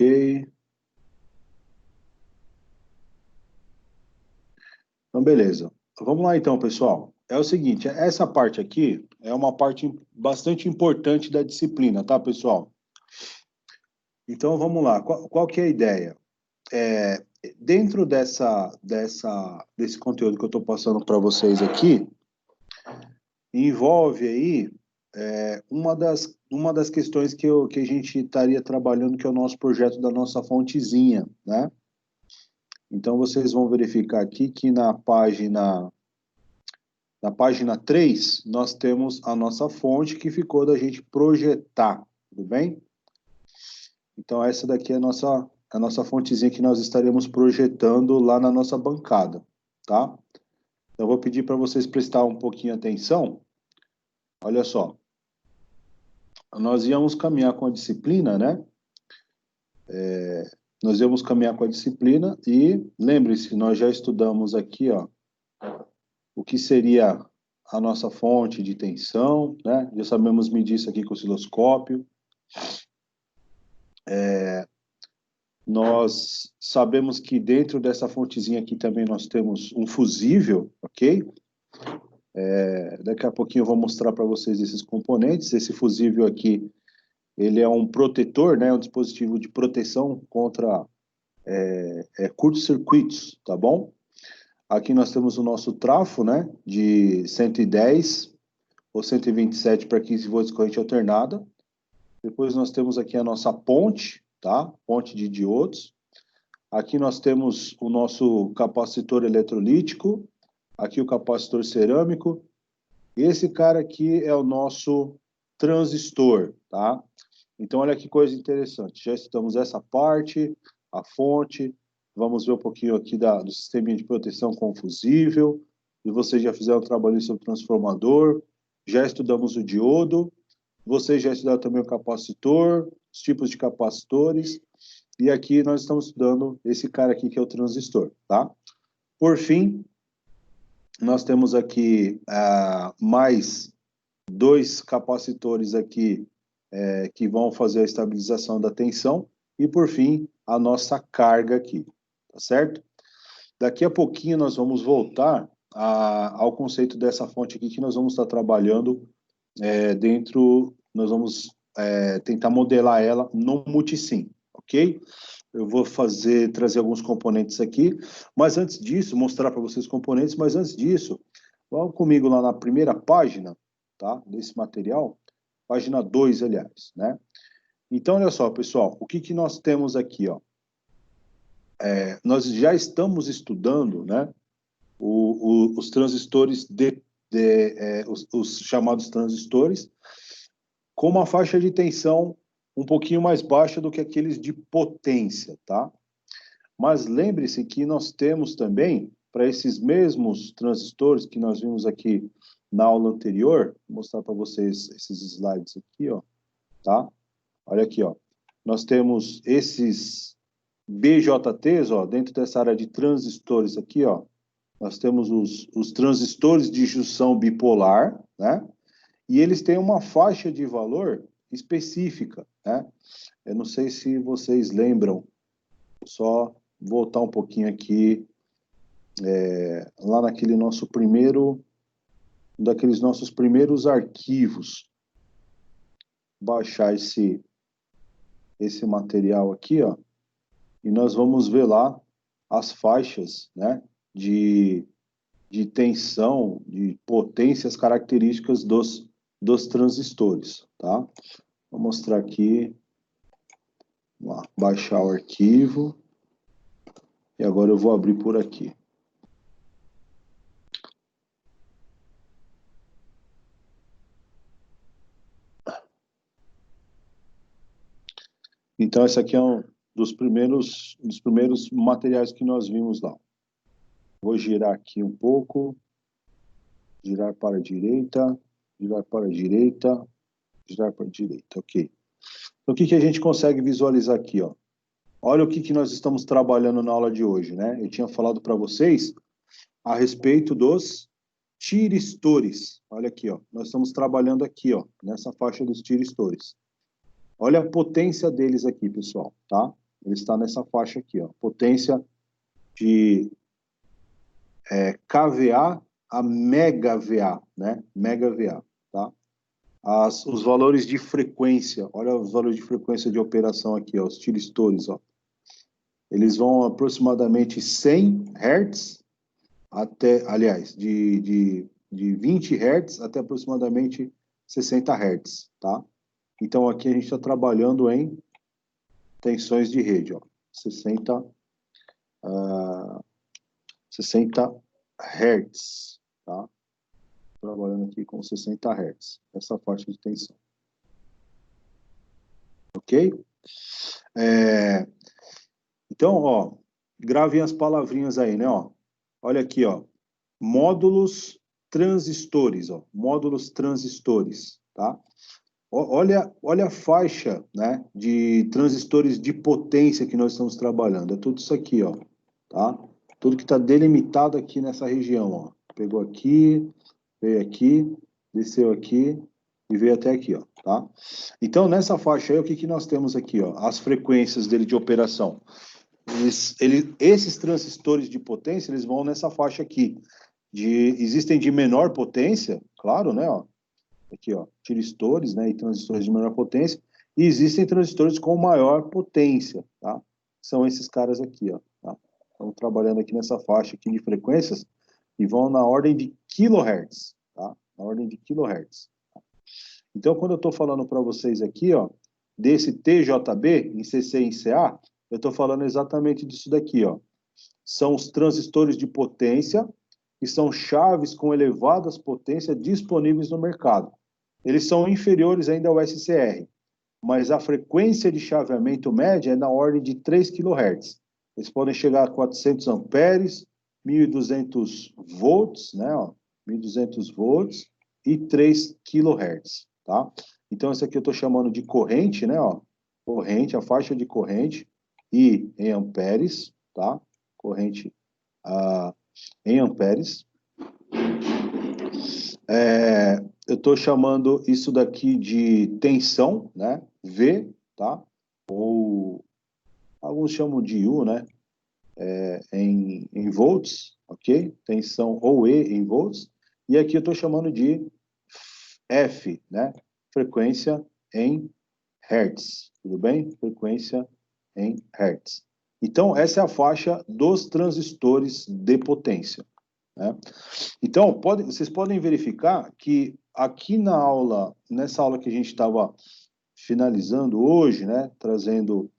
Ok. Então, beleza. Vamos lá então, pessoal. É o seguinte, essa parte aqui é uma parte bastante importante da disciplina, tá, pessoal? Então, vamos lá. Qual que é a ideia? Dentro desse conteúdo que eu estou passando para vocês aqui, envolve aí uma das questões que a gente estaria trabalhando, que é o nosso projeto da nossa fontezinha, né? Então, vocês vão verificar aqui que na página 3, nós temos a nossa fonte que ficou da gente projetar, tudo bem? Então, essa daqui é a nossa fontezinha que nós estaremos projetando lá na nossa bancada, tá? Então, eu vou pedir para vocês prestar um pouquinho atenção. Olha só. Nós íamos caminhar com a disciplina, né? Nós íamos caminhar com a disciplina e, lembre-se, nós já estudamos aqui, ó, o que seria a nossa fonte de tensão, né? Já sabemos medir isso aqui com o osciloscópio. Nós sabemos que dentro dessa fontezinha aqui também nós temos um fusível, ok? Daqui a pouquinho eu vou mostrar para vocês esses componentes. Esse fusível aqui, ele é um protetor, né? Um dispositivo de proteção contra curtos-circuitos, tá bom? Aqui nós temos o nosso trafo, né? De 110 ou 127 para 15 volts corrente alternada. Depois nós temos aqui a nossa ponte, tá? Ponte de diodos. Aqui nós temos o nosso capacitor eletrolítico, aqui o capacitor cerâmico. Esse cara aqui é o nosso transistor, tá? Então, olha que coisa interessante. Já estudamos essa parte, a fonte, vamos ver um pouquinho aqui do sistema de proteção com fusível, e vocês já fizeram um trabalho sobre o transformador, já estudamos o diodo, vocês já estudaram também o capacitor, os tipos de capacitores, e aqui nós estamos estudando esse cara aqui que é o transistor, tá? Por fim, nós temos aqui mais 2 capacitores aqui que vão fazer a estabilização da tensão, e por fim, a nossa carga aqui, tá certo? Daqui a pouquinho nós vamos voltar ao conceito dessa fonte aqui que nós vamos estar trabalhando nós vamos tentar modelar ela no multisim, ok? Eu vou trazer alguns componentes aqui, mas antes disso, mostrar para vocês os componentes, mas antes disso, vão comigo lá na primeira página, tá? Desse material, página 2, aliás, né? Então, olha só, pessoal, o que nós temos aqui, ó? Nós já estamos estudando, né? Os transistores os chamados transistores, com uma faixa de tensão um pouquinho mais baixa do que aqueles de potência, tá? Mas lembre-se que nós temos também, para esses mesmos transistores que nós vimos aqui na aula anterior, vou mostrar para vocês esses slides aqui, ó, tá? Olha aqui, ó. Nós temos esses BJTs, ó, dentro dessa área de transistores aqui, ó. Nós temos os transistores de junção bipolar, né? E eles têm uma faixa de valor específica, né? Eu não sei se vocês lembram, só voltar um pouquinho aqui, lá naquele nosso daqueles nossos primeiros arquivos, baixar esse material aqui, ó, e nós vamos ver lá as faixas, né, de tensão, de potência, as características dos transistores, tá? Vou mostrar aqui, vamos lá, baixar o arquivo, e agora eu vou abrir por aqui. Então, esse aqui é um dos primeiros materiais que nós vimos lá. Vou girar aqui um pouco, girar para a direita, girar para a direita, girar para a direita, ok. Então, o que a gente consegue visualizar aqui, ó? Olha o que nós estamos trabalhando na aula de hoje, né? Eu tinha falado para vocês a respeito dos tiristores. Olha aqui, ó. Nós estamos trabalhando aqui, ó, nessa faixa dos tiristores. Olha a potência deles aqui, pessoal, tá? ele está nessa faixa aqui, ó, potência de kVA a MegaVA, né? MegaVA, tá? Os valores de frequência, olha os valores de frequência de operação aqui, ó, os tiristores, ó. Eles vão aproximadamente 100 Hz até, aliás, de 20 Hz até aproximadamente 60 Hz, tá? Então, aqui a gente está trabalhando em tensões de rede, ó, 60 Hz, tá? Trabalhando aqui com 60 Hz, essa faixa de tensão. Ok? Então, ó, gravem as palavrinhas aí, né, ó. Olha aqui, ó, módulos transistores, ó, módulos transistores, tá? Olha a faixa, né, de transistores de potência que nós estamos trabalhando. É tudo isso aqui, ó, tá? Tudo que está delimitado aqui nessa região, ó. Pegou aqui, veio aqui, desceu aqui e veio até aqui, ó, tá? Então, nessa faixa aí, o que que nós temos aqui, ó? As frequências dele de operação. Esses transistores de potência, eles vão nessa faixa aqui. Existem de menor potência, claro, né, ó. Aqui, ó, tiristores, né, e transistores de menor potência, e existem transistores com maior potência, tá? São esses caras aqui, ó, tá? Estamos trabalhando aqui nessa faixa aqui de frequências e vão na ordem de kHz, tá? Na ordem de kHz. Tá? Então, quando eu estou falando para vocês aqui, ó, desse TJB em CC e em CA, eu estou falando exatamente disso daqui, ó. São os transistores de potência que são chaves com elevadas potências disponíveis no mercado. Eles são inferiores ainda ao SCR, mas a frequência de chaveamento média é na ordem de 3 kHz. Eles podem chegar a 400 amperes, 1.200 volts, né, ó, 1.200 volts e 3 kHz, tá? Então, esse aqui eu estou chamando de corrente, né, ó, corrente, a faixa de corrente, e em amperes, tá? Corrente em amperes. Eu estou chamando isso daqui de tensão, né? V, tá? Ou alguns chamam de U, né? Em volts, ok? Tensão ou E em volts. E aqui eu estou chamando de F, né? Frequência em Hertz, tudo bem? Frequência em Hertz. Então, essa é a faixa dos transistores de potência, né? Então, vocês podem verificar que aqui nessa aula que a gente estava finalizando hoje, né, trazendo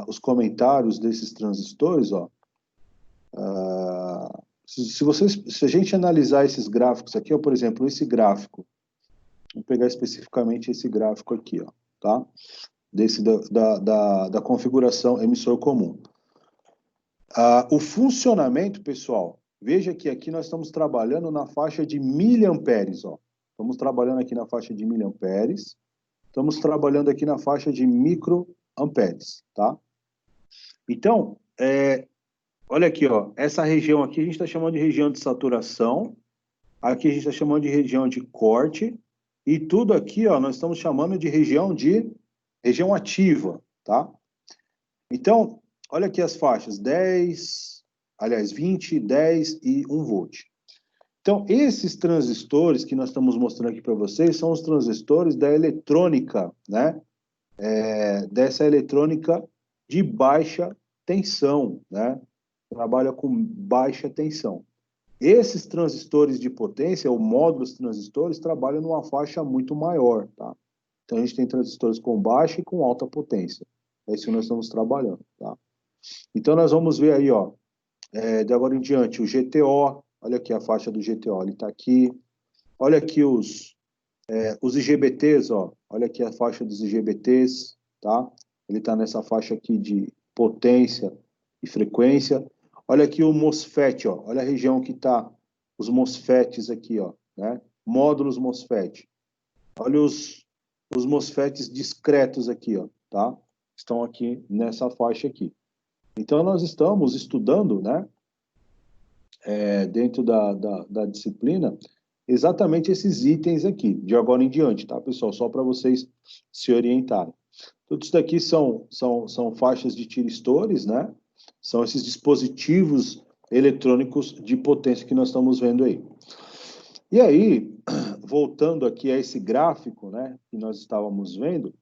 os comentários desses transistores, ó, se a gente analisar esses gráficos aqui, ó, por exemplo, esse gráfico, vou pegar especificamente esse gráfico aqui, ó, tá? Da configuração emissor comum. O funcionamento, pessoal, veja que aqui nós estamos trabalhando na faixa de miliamperes, ó. Estamos trabalhando aqui na faixa de miliamperes, estamos trabalhando aqui na faixa de microamperes, tá? Então, olha aqui, ó, essa região aqui a gente está chamando de região de saturação, aqui a gente está chamando de região de corte, e tudo aqui, ó, nós estamos chamando de região ativa, tá? Então, olha aqui as faixas, 20, 10 e 1 volt. Então, esses transistores que nós estamos mostrando aqui para vocês são os transistores da eletrônica, né? Dessa eletrônica de baixa tensão, né? Trabalha com baixa tensão. Esses transistores de potência, ou módulos transistores, trabalham numa faixa muito maior, tá? Então, a gente tem transistores com baixa e com alta potência. É isso que nós estamos trabalhando, tá? Então, nós vamos ver aí, ó, de agora em diante, o GTO, olha aqui a faixa do GTO, ele está aqui. Olha aqui os IGBTs, ó, olha aqui a faixa dos IGBTs, tá? Ele está nessa faixa aqui de potência e frequência. Olha aqui o MOSFET, ó, olha a região que está os MOSFETs aqui, ó, né? Módulos MOSFET. Olha os MOSFETs discretos aqui, ó, tá? Estão aqui nessa faixa aqui. Então, nós estamos estudando, né, dentro da disciplina, exatamente esses itens aqui, de agora em diante, tá, pessoal? Só para vocês se orientarem. Tudo isso daqui são faixas de tiristores, né? São esses dispositivos eletrônicos de potência que nós estamos vendo aí. E aí, voltando aqui a esse gráfico, né, que nós estávamos vendo,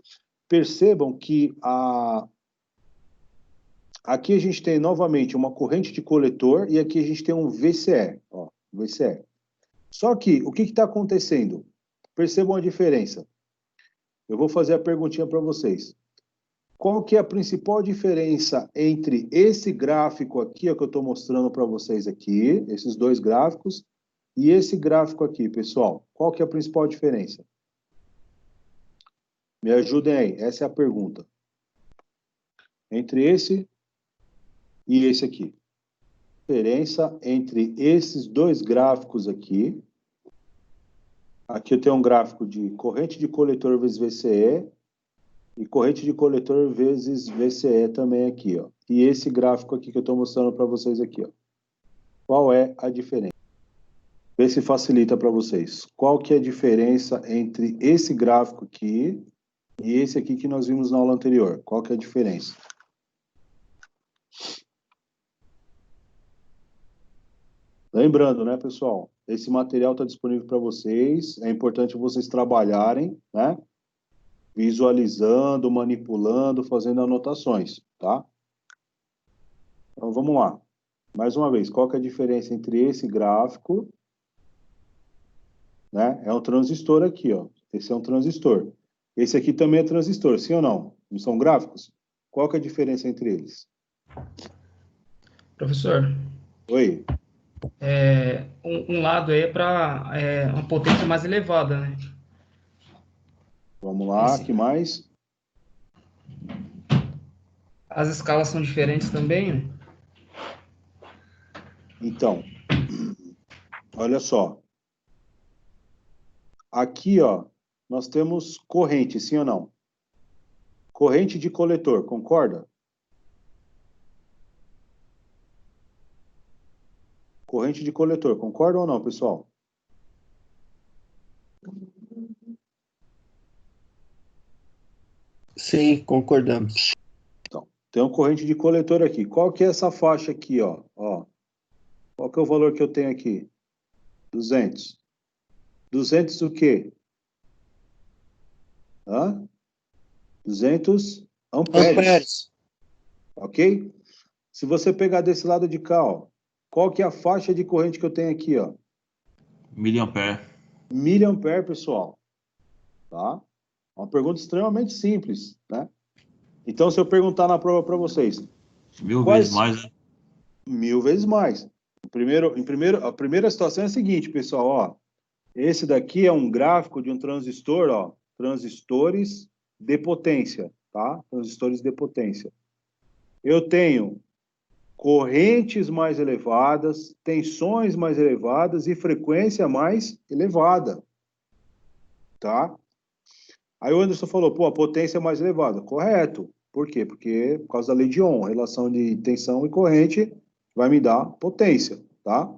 percebam que aqui a gente tem novamente uma corrente de coletor e aqui a gente tem um VCE, ó, VCE. Só que, o que está acontecendo? Percebam a diferença. Eu vou fazer a perguntinha para vocês. Qual que é a principal diferença entre esse gráfico aqui, ó, que eu estou mostrando para vocês aqui, esses dois gráficos, e esse gráfico aqui, pessoal? Qual que é a principal diferença? Me ajudem aí, essa é a pergunta. Entre esse e esse aqui. Diferença entre esses dois gráficos aqui. Aqui eu tenho um gráfico de corrente de coletor vezes VCE e corrente de coletor vezes VCE também aqui, ó. E esse gráfico aqui que eu estou mostrando para vocês aqui, ó. Qual é a diferença? Vê se facilita para vocês. Qual que é a diferença entre esse gráfico aqui e esse aqui que nós vimos na aula anterior? Qual que é a diferença? Lembrando, né, pessoal? Esse material está disponível para vocês. É importante vocês trabalharem, né? Visualizando, manipulando, fazendo anotações, tá? Então, vamos lá. Mais uma vez, qual que é a diferença entre esse gráfico, né? É um transistor aqui, ó. Esse é um transistor. Esse aqui também é transistor, sim ou não? Não são gráficos? Qual que é a diferença entre eles? Professor, Oi? um lado aí é para uma potência mais elevada, né? Vamos lá, Esse, que mais? as escalas são diferentes também, né? Então, olha só. Aqui, ó, nós temos corrente, sim ou não? Corrente de coletor, concorda? Corrente de coletor, concorda ou não, pessoal? Sim, concordamos. Então, tem uma corrente de coletor aqui. Qual que é essa faixa aqui, ó? Ó, qual que é o valor que eu tenho aqui? 200. 200 o quê? Hã? 200 amperes. Amperes. Ok? Se você pegar desse lado de cá, ó, qual que é a faixa de corrente que eu tenho aqui, ó? Miliampere. Miliampere, pessoal. Tá? Uma pergunta extremamente simples, né? Então, se eu perguntar na prova para vocês... 1000 vezes mais, né? 1000 vezes mais. A primeira situação é a seguinte, pessoal, ó. Esse daqui é um gráfico de um transistor, ó. Transistores de potência, tá? Transistores de potência. Eu tenho correntes mais elevadas, tensões mais elevadas e frequência mais elevada, tá? Aí o Anderson falou, pô, a potência é mais elevada. Correto. Por quê? Porque por causa da lei de Ohm, a relação de tensão e corrente vai me dar potência, tá?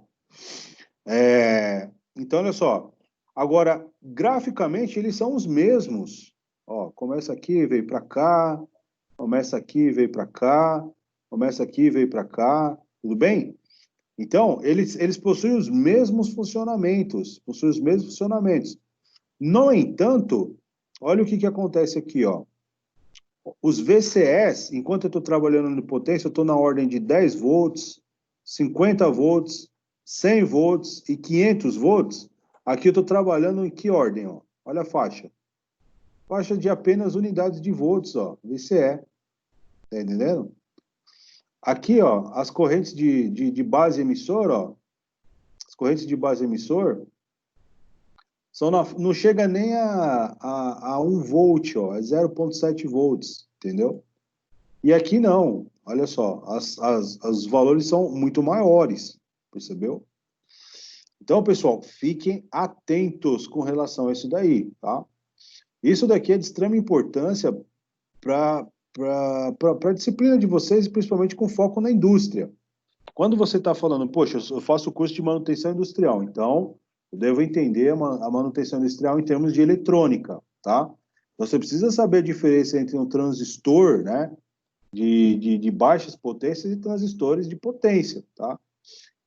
Então, olha só. Agora, graficamente, eles são os mesmos. Ó, começa aqui, veio para cá, começa aqui, veio para cá, começa aqui, veio para cá, tudo bem? Então, eles possuem os mesmos funcionamentos, possuem os mesmos funcionamentos. No entanto, olha o que acontece aqui, ó. Os VCS, enquanto eu estou trabalhando no potência, eu estou na ordem de 10 volts, 50 volts, 100 volts e 500 volts. Aqui eu estou trabalhando em que ordem, ó? Olha a faixa. Faixa de apenas unidades de volts, ó, VCE. Tá entendendo? Aqui, ó, as correntes de base emissor, ó. As correntes de base emissor não chega nem a 1 volt, ó, é 0,7 volts, entendeu? E aqui não, olha só, os valores são muito maiores, percebeu? Então, pessoal, fiquem atentos com relação a isso daí, tá? Isso daqui é de extrema importância para a disciplina de vocês, principalmente com foco na indústria. Quando você está falando, poxa, eu faço curso de manutenção industrial, então eu devo entender a manutenção industrial em termos de eletrônica, tá? Então, você precisa saber a diferença entre um transistor, né, de baixas potências e transistores de potência, tá?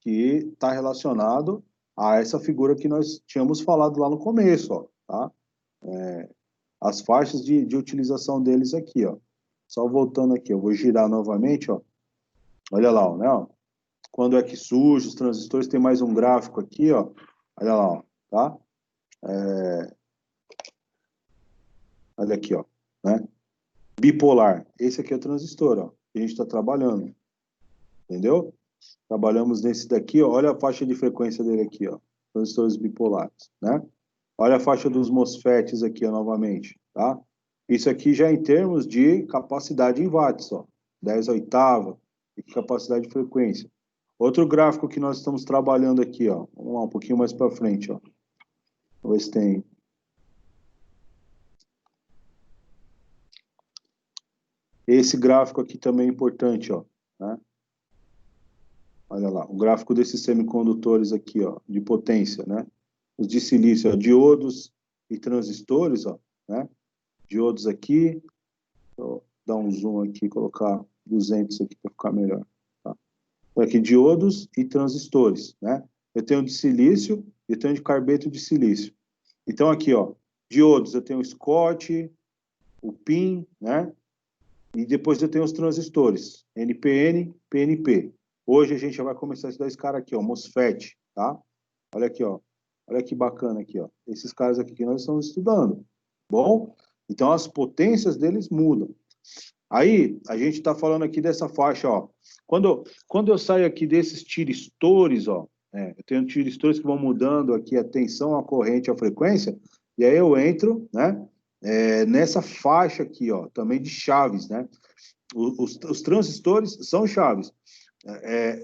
Que está relacionado a essa figura que nós tínhamos falado lá no começo, ó, tá? As faixas de utilização deles aqui, ó. Só voltando aqui, eu vou girar novamente, ó. Olha lá, ó, né, ó. Quando é que surge os transistores, tem mais um gráfico aqui, ó. Olha lá, ó, tá? Olha aqui, ó, né? Bipolar. Esse aqui é o transistor, ó, que a gente está trabalhando. Entendeu? Trabalhamos nesse daqui, ó. Olha a faixa de frequência dele aqui, ó. Transistores bipolares, né? Olha a faixa dos MOSFETs aqui, ó, novamente, tá? Isso aqui já em termos de capacidade em watts, ó. 10/8 de capacidade de frequência. Outro gráfico que nós estamos trabalhando aqui, ó. Vamos lá, um pouquinho mais para frente, ó. Vamos ver se tem. Esse gráfico aqui também é importante, ó, né? Olha lá, o gráfico desses semicondutores aqui, ó, de potência, né? Os de silício, ó, diodos e transistores, ó, né? Diodos aqui, vou dar um zoom aqui, colocar 200 aqui para ficar melhor, tá? Então, aqui, diodos e transistores, né? Eu tenho de silício e eu tenho de carbeto de silício. Então, aqui, ó, diodos, eu tenho o Scott, o PIN, né? E depois eu tenho os transistores, NPN, PNP. Hoje a gente já vai começar a estudar esse cara aqui, ó, MOSFET, tá? Olha aqui, ó. Olha que bacana aqui, ó. Esses caras aqui que nós estamos estudando. Bom? Então as potências deles mudam. Aí, a gente está falando aqui dessa faixa, ó. Quando eu saio aqui desses tiristores, ó, eu tenho tiristores que vão mudando aqui a tensão, a corrente, a frequência, e aí eu entro, né? Nessa faixa aqui, ó, também de chaves, né? Os transistores são chaves.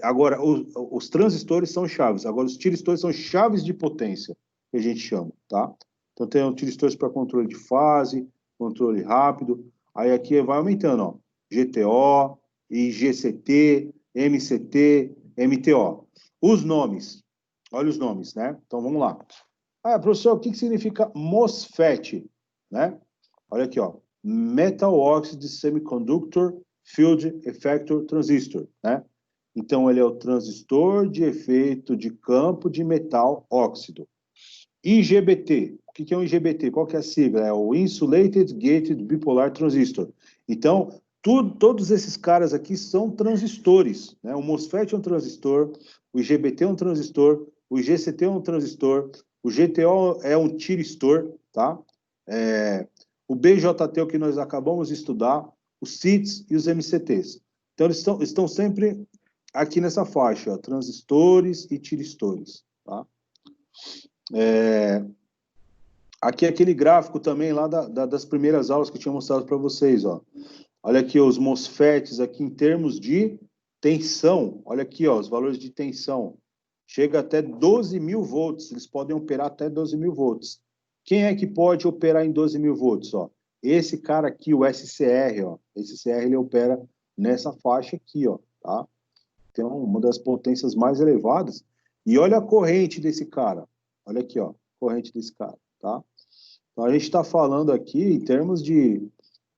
Agora, os transistores são chaves. Agora, os tiristores são chaves de potência, que a gente chama, tá? Então, tem tiristores para controle de fase, controle rápido. Aí, aqui vai aumentando, ó. GTO, IGCT, MCT, MTO. Os nomes. Olha os nomes, né? Então, vamos lá. Ah, professor, o que significa MOSFET? Né? Olha aqui, ó. Metal Oxide Semiconductor Field Effector Transistor, né? Então, ele é o transistor de efeito de campo de metal óxido. IGBT. O que é um IGBT? Qual que é a sigla? É o Insulated Gated Bipolar Transistor. Então, todos esses caras aqui são transistores, né? O MOSFET é um transistor, o IGBT é um transistor, o IGCT é um transistor, o GTO é um tiristor, tá? O BJT, o que nós acabamos de estudar, os CITs e os MCTs. Então, eles estão sempre aqui nessa faixa, ó, transistores e tiristores, tá? Aqui é aquele gráfico também lá das primeiras aulas que eu tinha mostrado para vocês, ó. Olha aqui os MOSFETs aqui em termos de tensão. Olha aqui, ó, os valores de tensão. Chega até 12.000 volts. Eles podem operar até 12.000 volts. Quem é que pode operar em 12.000 volts, ó? Esse cara aqui, o SCR, ó. Esse SCR, ele opera nessa faixa aqui, ó, tá? Então, uma das potências mais elevadas. E olha a corrente desse cara. Olha aqui, ó, corrente desse cara, tá? Então, a gente está falando aqui em termos de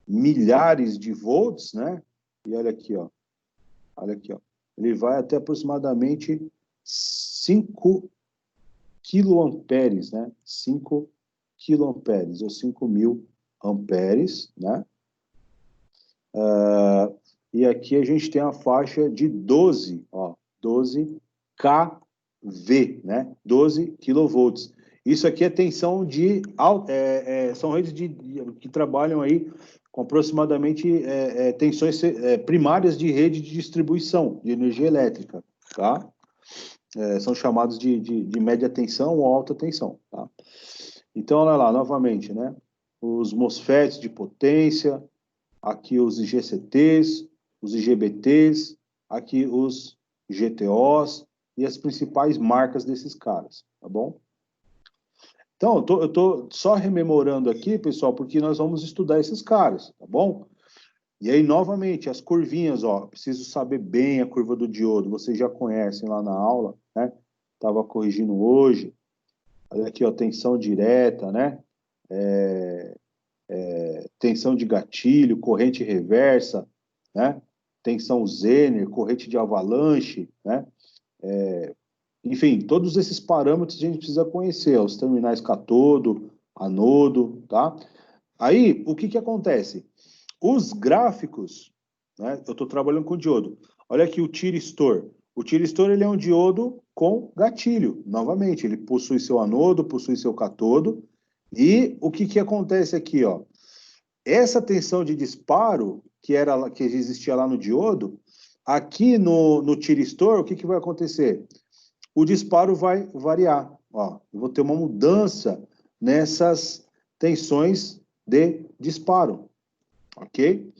milhares de volts, né? E olha aqui, ó. Olha aqui, ó. Ele vai até aproximadamente 5 quiloamperes, né? 5 quiloamperes, ou 5.000 amperes, né? E aqui a gente tem a faixa de 12, ó, 12 kV, né? 12 kilovolts. Isso aqui é tensão de... são redes que trabalham aí com aproximadamente tensões primárias de rede de distribuição de energia elétrica, tá? São chamados de média tensão ou alta tensão, tá? Então, olha lá, novamente, né? Os MOSFETs de potência, aqui os IGCTs, os IGBTs, aqui os GTOs e as principais marcas desses caras, tá bom? Então, eu tô só rememorando aqui, pessoal, porque nós vamos estudar esses caras, tá bom? E aí, novamente, as curvinhas, ó, preciso saber bem a curva do diodo, vocês já conhecem lá na aula, né? Estava corrigindo hoje. Olha aqui, ó, tensão direta, né? tensão de gatilho, corrente reversa, né? Tensão Zener, corrente de avalanche, né? Enfim, todos esses parâmetros a gente precisa conhecer, os terminais catodo, anodo, tá? Aí, o que acontece? Os gráficos, né? Eu estou trabalhando com diodo. Olha aqui o tiristor. O tiristor, ele é um diodo com gatilho. Novamente, ele possui seu anodo, possui seu catodo. E o que acontece aqui, ó? Essa tensão de disparo, que existia lá no diodo, aqui no tiristor, o que vai acontecer? O disparo vai variar. Ó, eu vou ter uma mudança nessas tensões de disparo, ok?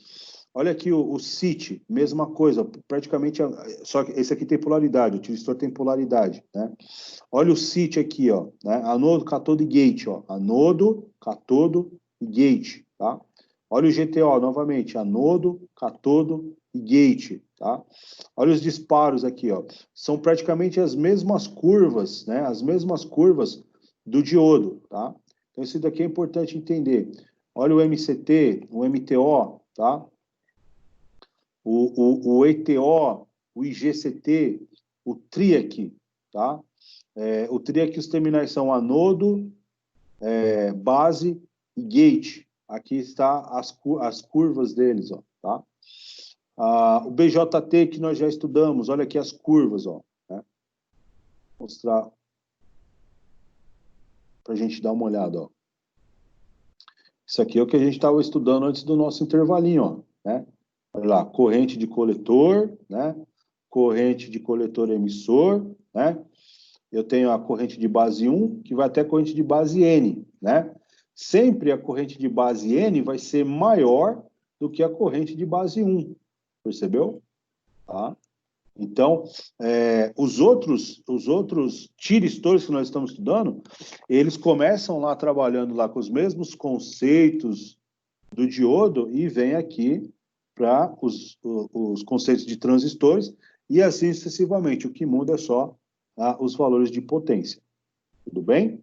Olha aqui o CIT, mesma coisa, praticamente, só que esse aqui tem polaridade, o tiristor tem polaridade, né? Olha o CIT aqui, ó, né? Anodo, catodo e gate, ó. Anodo, catodo e gate, tá? Olha o GTO, novamente, anodo, catodo e gate, tá? Olha os disparos aqui, ó. São praticamente as mesmas curvas, né? As mesmas curvas do diodo, tá? Então, isso daqui é importante entender. Olha o MCT, o MTO, tá? O ETO, o IGCT, o TRIAC, tá? O TRIAC, os terminais são anodo, base e gate. Aqui está as curvas deles, ó, tá? O BJT que nós já estudamos, olha aqui as curvas, ó, né? Vou mostrar para a gente dar uma olhada, ó. Isso aqui é o que a gente estava estudando antes do nosso intervalinho, ó, né? Olha lá, corrente de coletor, né? Corrente de coletor emissor, né? Eu tenho a corrente de base 1, que vai até a corrente de base N, né? Sempre a corrente de base N vai ser maior do que a corrente de base 1, percebeu? Tá? Então, os outros tiristores que nós estamos estudando, eles começam lá trabalhando lá com os mesmos conceitos do diodo e vêm aqui para os conceitos de transistores e assim sucessivamente. O que muda é só os valores de potência. Tudo bem?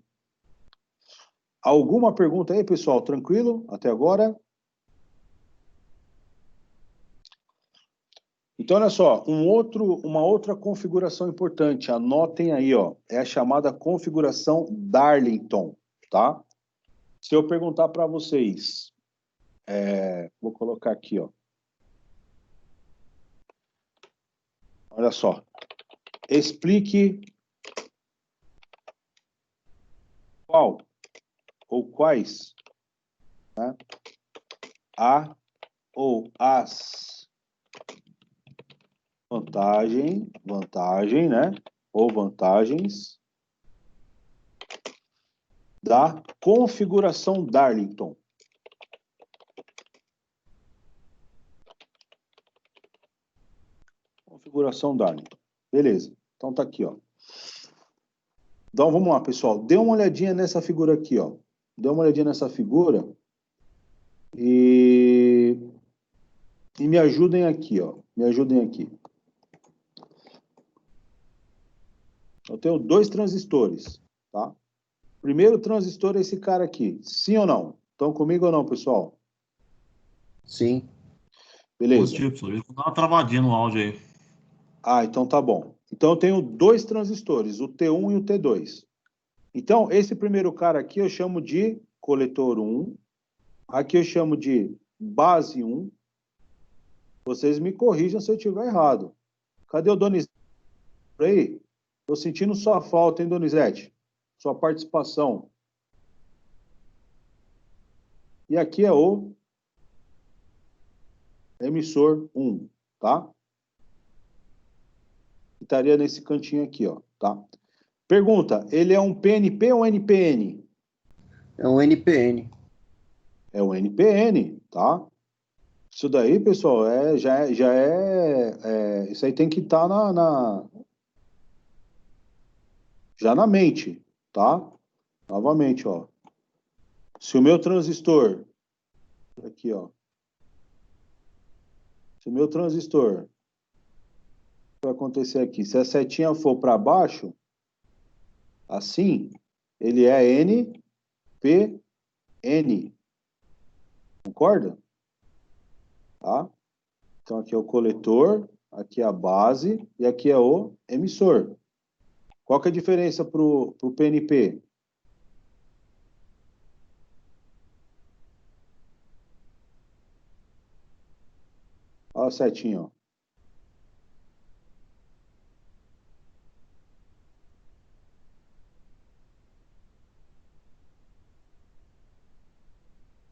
Alguma pergunta aí, pessoal? Tranquilo? Até agora? Então, olha só, uma outra configuração importante, anotem aí, ó, é a chamada configuração Darlington, tá? Se eu perguntar para vocês, vou colocar aqui, ó. Olha só, explique qual ou quais, né, a ou as vantagem, né, ou vantagens da configuração Darlington. Configuração Darlington. Beleza. Então tá aqui, ó. Então vamos lá, pessoal. Dê uma olhadinha nessa figura aqui, ó. Dê uma olhadinha nessa figura e me ajudem aqui, ó. Me ajudem aqui. Eu tenho 2 transistores, tá? Primeiro transistor é esse cara aqui. Sim ou não? Estão comigo ou não, pessoal? Sim. Positivo, Beleza. professor. Ele dá uma travadinha no áudio aí. Então tá bom. Então eu tenho 2 transistores, o T1 e o T2. Então, esse primeiro cara aqui eu chamo de coletor 1. Aqui eu chamo de base 1. Vocês me corrijam se eu estiver errado. Cadê o Donizete? Aí? Estou sentindo sua falta, hein, Donizete? Sua participação. E aqui é o emissor 1, tá? Estaria nesse cantinho aqui, ó, tá? Pergunta, ele é um PNP ou NPN? É um NPN. É um NPN, tá? Isso daí, pessoal, isso aí tem que estar já na mente, tá? Novamente, ó. Se o meu transistor, aqui, ó. Se o meu transistor, o que vai acontecer aqui? Se a setinha for para baixo, assim, ele é NPN. concorda? Tá? Então, aqui é o coletor, aqui é a base e aqui é o emissor. Qual que é a diferença para o PNP? Olha a setinha, ó.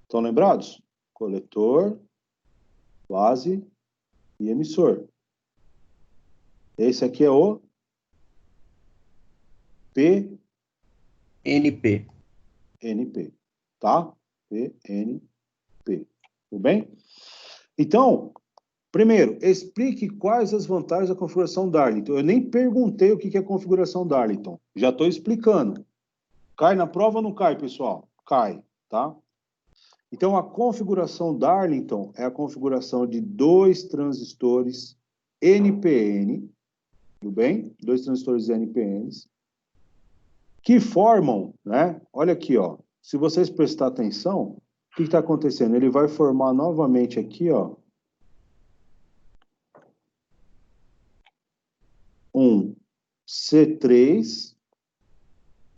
Estão lembrados? Coletor, base e emissor. Esse aqui é o NP. PNP, tá? PNP. Tudo bem? Então, primeiro, explique quais as vantagens da configuração Darlington. Eu nem perguntei o que é configuração Darlington. Já estou explicando. Cai na prova ou não cai, pessoal? Cai, tá? Então, a configuração Darlington é a configuração de 2 transistores NPN, tudo bem? 2 transistores NPNs, que formam, né? Olha aqui, ó. Se vocês prestarem atenção, o que está acontecendo? Ele vai formar novamente aqui, ó, um C3,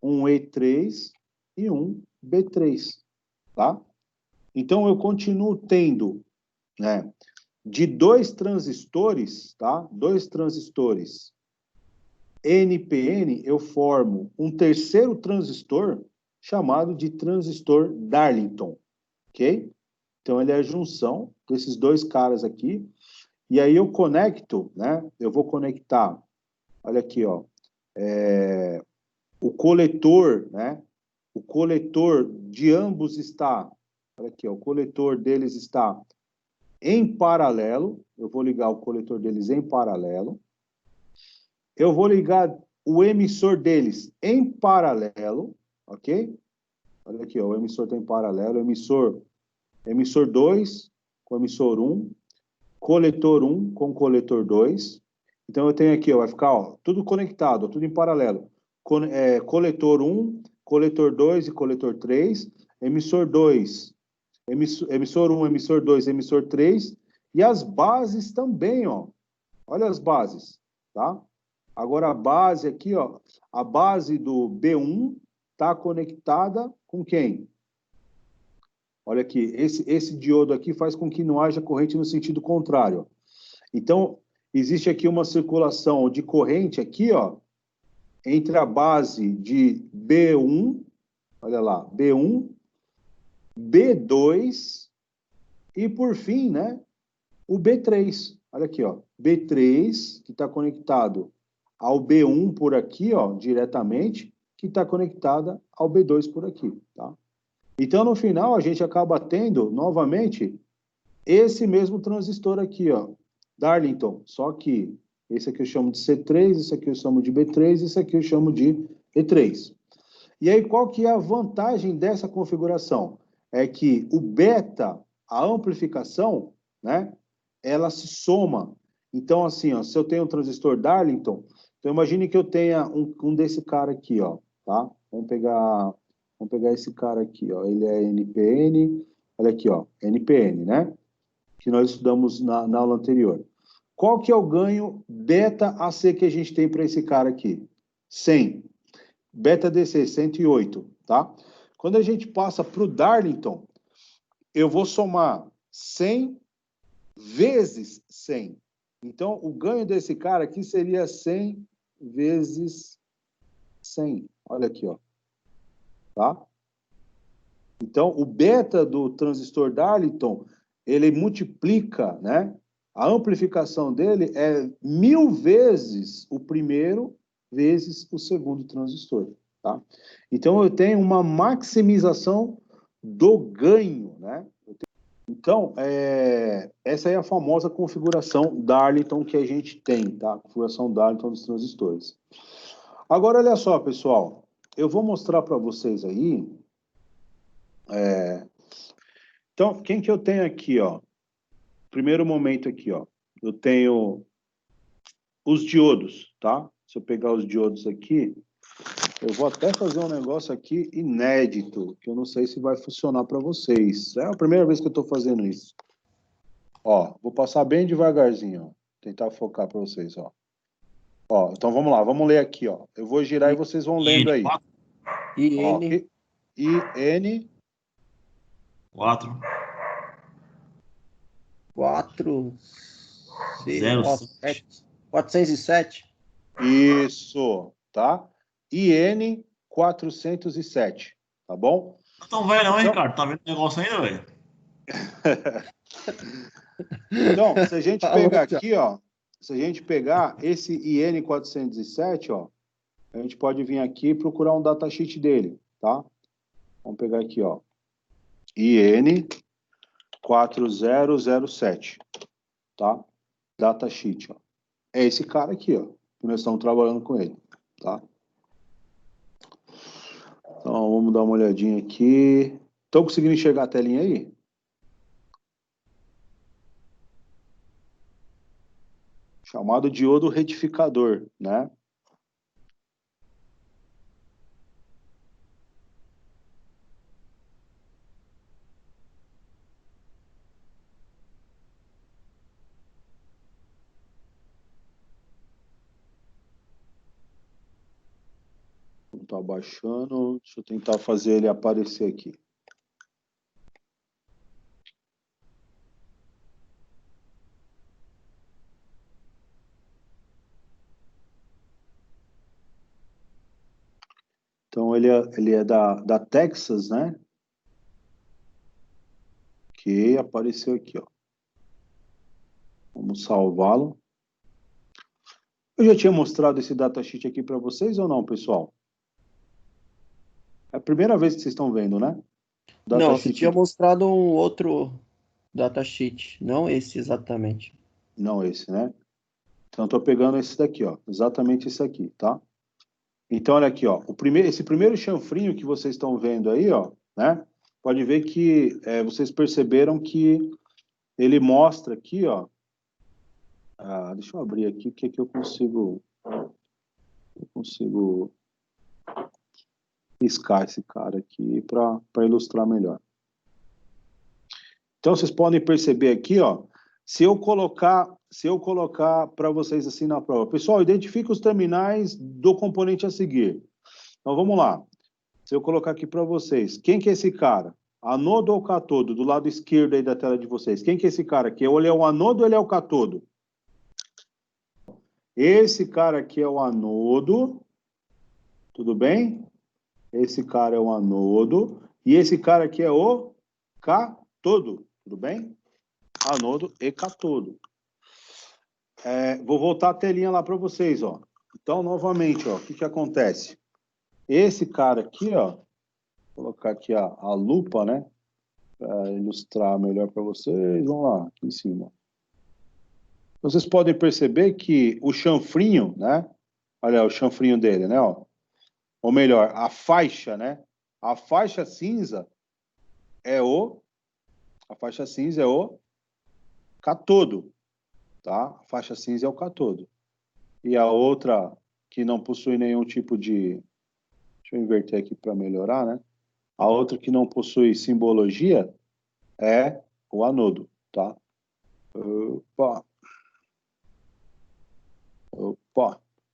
um E3 e um B3, tá? Então, eu continuo tendo, né, de 2 transistores, tá? 2 transistores NPN, eu formo um terceiro transistor chamado de transistor Darlington, ok? Então, ele é a junção desses 2 caras aqui. E aí eu conecto, né? Eu vou conectar, olha aqui, ó, o coletor, né? O coletor de ambos está, olha aqui, ó, o coletor deles está em paralelo. Eu vou ligar o coletor deles em paralelo. Eu vou ligar o emissor deles em paralelo, ok? Olha aqui, ó, o emissor está em paralelo, emissor 2 com emissor 1, coletor 1 com coletor 2. Então, eu tenho aqui, ó, vai ficar, ó, tudo conectado, ó, tudo em paralelo. Coletor 1, coletor 2 e coletor 3, emissor 2, emissor 1, emissor 2, emissor 3, e as bases também, ó. Olha as bases, tá? Agora, a base aqui, ó, a base do B1 está conectada com quem? Olha aqui, esse diodo aqui faz com que não haja corrente no sentido contrário. Então, existe aqui uma circulação de corrente aqui, ó, entre a base de B1, olha lá, B1, B2 e, por fim, né, o B3. Olha aqui, ó, B3, que está conectado ao B1 por aqui, ó, diretamente, que está conectada ao B2 por aqui, tá? Então, no final, a gente acaba tendo, novamente, esse mesmo transistor aqui, ó, Darlington, só que esse aqui eu chamo de C3, esse aqui eu chamo de B3, esse aqui eu chamo de E3. E aí, qual que é a vantagem dessa configuração? É que o beta, a amplificação, né, ela se soma. Então, assim, ó, se eu tenho um transistor Darlington, então imagine que eu tenha um desse cara aqui, ó, tá? Vamos pegar esse cara aqui, ó, ele é NPN, olha aqui, ó, NPN, né? Que nós estudamos na aula anterior. Qual que é o ganho beta AC que a gente tem para esse cara aqui? 100. Beta DC, 108, tá? Quando a gente passa para o Darlington, eu vou somar 100 vezes 100. Então, o ganho desse cara aqui seria 100 vezes 100. Olha aqui, ó. Tá? Então, o beta do transistor Darlington, ele multiplica, né? A amplificação dele é 1000 vezes o primeiro vezes o segundo transistor, tá? Então, eu tenho uma maximização do ganho, né? Então, essa é a famosa configuração Darlington que a gente tem, tá? Configuração Darlington dos transistores. Agora, olha só, pessoal. Eu vou mostrar para vocês aí. Então, quem que eu tenho aqui, ó? Primeiro momento aqui, ó. Eu tenho os diodos, tá? Se eu pegar os diodos aqui, Eu vou até fazer um negócio aqui inédito, que eu não sei se vai funcionar para vocês. É a primeira vez que eu estou fazendo isso. Ó, vou passar bem devagarzinho, ó. Tentar focar para vocês, ó. Ó, então vamos lá, vamos ler aqui, ó. Eu vou girar e vocês vão lendo aí. Ó, IN IN 4, 4, 0, 407. Isso, tá? IN 407, tá bom? Não tão velho não, hein, Então- Ricardo? Tá vendo o negócio ainda, velho? Então, se a gente Falou, pegar já. aqui, ó, se a gente pegar esse IN 407, ó, a gente pode vir aqui e procurar um datasheet dele, tá? Vamos pegar aqui, ó, IN 4007, tá? Datasheet, ó. É esse cara aqui, ó, que nós estamos trabalhando com ele, tá? Então, vamos dar uma olhadinha aqui. Estão conseguindo enxergar a telinha aí? Chamado diodo retificador, né? Não está baixando. Deixa eu tentar fazer ele aparecer aqui. Então, ele é da Texas, né? Que apareceu aqui, ó. Vamos salvá-lo. Eu já tinha mostrado esse datasheet aqui para vocês ou não, pessoal? É a primeira vez que vocês estão vendo, né? Não, você tinha mostrado um outro datasheet, não esse exatamente. Não esse, né? Então, estou pegando esse daqui, ó. Exatamente esse aqui, tá? Então, olha aqui, ó. Esse primeiro chanfrinho que vocês estão vendo aí, ó, né? Pode ver que vocês perceberam que ele mostra aqui, ó. Deixa eu abrir aqui, porque aqui eu consigo riscar esse cara aqui para ilustrar melhor. Então, vocês podem perceber aqui, ó. Se eu colocar para vocês assim na prova. Pessoal, identifica os terminais do componente a seguir. Então, vamos lá. Se eu colocar aqui para vocês, quem que é esse cara? Anodo ou catodo? Do lado esquerdo aí da tela de vocês. Quem que é esse cara aqui? Ele é o anodo ou ele é o catodo? Esse cara aqui é o anodo. Tudo bem? Esse cara é o anodo. E esse cara aqui é o catodo. Tudo bem? Anodo e catodo. Vou voltar a telinha lá para vocês, ó. Então, novamente, ó, o que acontece? Esse cara aqui, ó, vou colocar aqui a lupa, né, para ilustrar melhor para vocês. Vamos lá, aqui em cima. Vocês podem perceber que o chanfrinho, né, olha o chanfrinho dele, né, ó. Ou melhor, a faixa, né, a faixa cinza é o catodo. Tá? A faixa cinza é o catodo. E a outra, que não possui nenhum tipo de... Deixa eu inverter aqui para melhorar, né? A outra que não possui simbologia é o anodo, tá? Opa.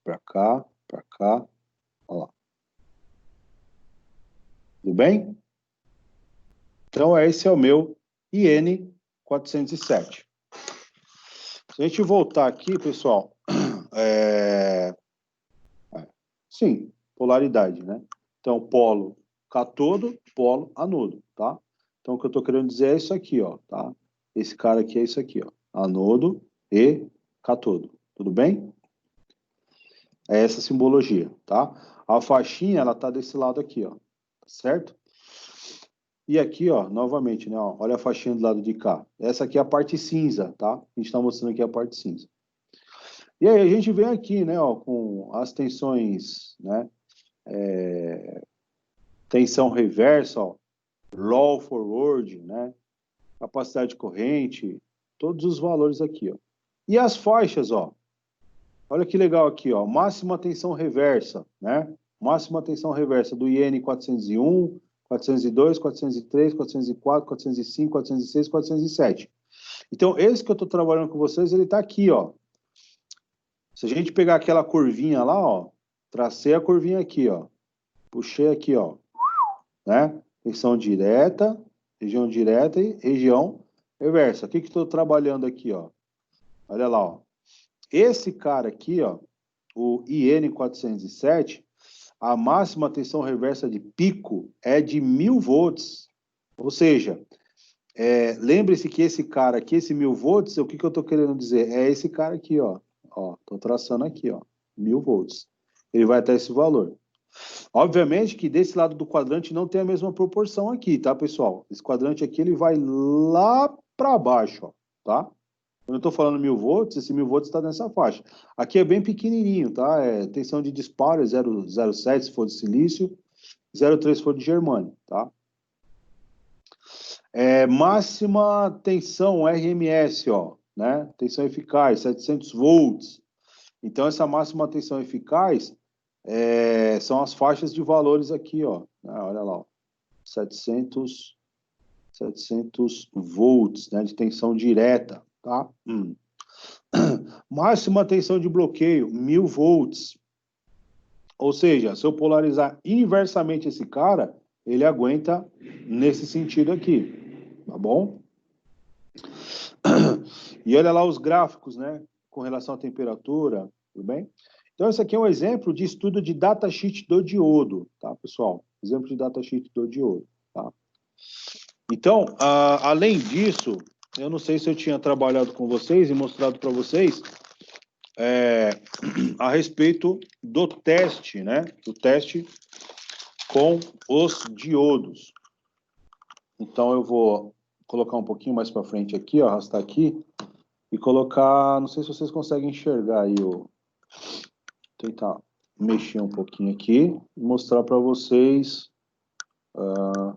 Para cá. Olha lá. Tudo bem? Então, esse é o meu IN 407. Se a gente voltar aqui, pessoal, sim, polaridade, né? Então, polo catodo, polo anodo, tá? Então, o que eu estou querendo dizer é isso aqui, ó, tá? Esse cara aqui é isso aqui, ó, anodo e catodo, tudo bem? É essa simbologia, tá? A faixinha, ela tá desse lado aqui, ó, certo? E aqui, ó, novamente, né, ó, olha a faixinha do lado de cá. Essa aqui é a parte cinza, tá? A gente está mostrando aqui a parte cinza. E aí a gente vem aqui, né, ó, com as tensões, né, tensão reversa, ó, low forward, né, capacidade de corrente, todos os valores aqui, ó. E as faixas, ó, olha que legal aqui, ó, máxima tensão reversa, né, máxima tensão reversa do IN 401, 402, 403, 404, 405, 406, 407. Então, esse que eu estou trabalhando com vocês, ele está aqui, ó. Se a gente pegar aquela curvinha lá, ó, tracei a curvinha aqui, ó. Puxei aqui, ó, né? Tensão direta e região reversa. O que que estou trabalhando aqui, ó? Olha lá, ó. Esse cara aqui, ó, o IN 407, a máxima tensão reversa de pico é de 1000 volts. Ou seja, lembre-se que esse cara aqui, esse 1000 volts, o que que eu estou querendo dizer? É esse cara aqui, ó. Ó, estou traçando aqui, ó, 1000 volts. Ele vai até esse valor. Obviamente que desse lado do quadrante não tem a mesma proporção aqui, tá, pessoal? Esse quadrante aqui, ele vai lá para baixo, ó, tá? Quando eu estou falando 1000 volts, esse 1000 volts está nessa faixa. Aqui é bem pequenininho, tá? Tensão de disparo é 0,07 se for de silício, 0,3 se for de germânio, tá? Máxima tensão RMS, ó, né? Tensão eficaz, 700 volts. Então, essa máxima tensão eficaz são as faixas de valores aqui, ó. Olha lá, ó. 700 volts, né, de tensão direta, tá? Máxima tensão de bloqueio, 1000 volts. Ou seja, se eu polarizar inversamente esse cara, ele aguenta nesse sentido aqui, tá bom? E olha lá os gráficos, né, com relação à temperatura, tudo bem? Então, esse aqui é um exemplo de estudo de datasheet do diodo, tá, pessoal? Exemplo de datasheet do diodo, tá? Então, além disso, eu não sei se eu tinha trabalhado com vocês e mostrado para vocês a respeito do teste, né? Do teste com os diodos. Então, eu vou colocar um pouquinho mais para frente aqui, ó, arrastar aqui, e colocar, não sei se vocês conseguem enxergar aí, tentar mexer um pouquinho aqui e mostrar para vocês, vou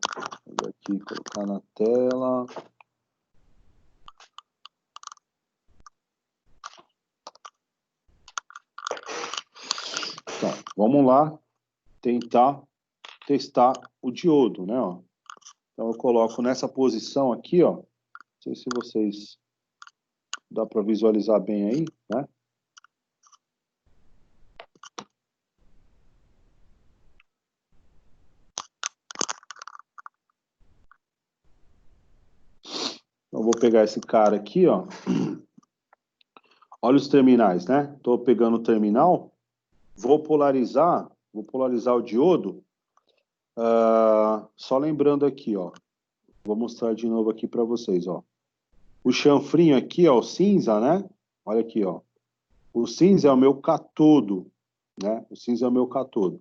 aqui colocar na tela. Então, vamos lá tentar testar o diodo, né, ó. Então, eu coloco nessa posição aqui, ó. Não sei se vocês dá para visualizar bem aí, né? Eu vou pegar esse cara aqui, ó. Olha os terminais, né? Estou pegando o terminal, vou polarizar o diodo. Só lembrando aqui, ó. Vou mostrar de novo aqui para vocês, ó. O chanfrinho aqui, ó, o cinza, né? Olha aqui, ó. O cinza é o meu catodo, né? O cinza é o meu catodo.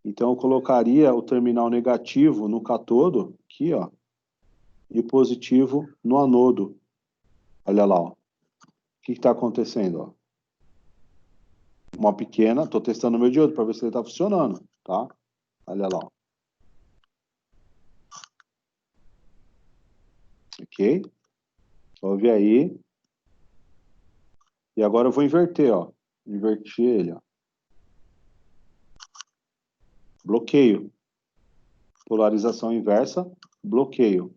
Então, eu colocaria o terminal negativo no catodo, aqui, ó, e positivo no anodo. Olha lá, ó. O que está acontecendo, ó? Uma pequena, estou testando o meu diodo para ver se ele está funcionando, tá? Olha lá, ó. Ok? Ouve aí. E agora eu vou inverter, ó. Invertir ele, ó. Bloqueio. Polarização inversa, bloqueio.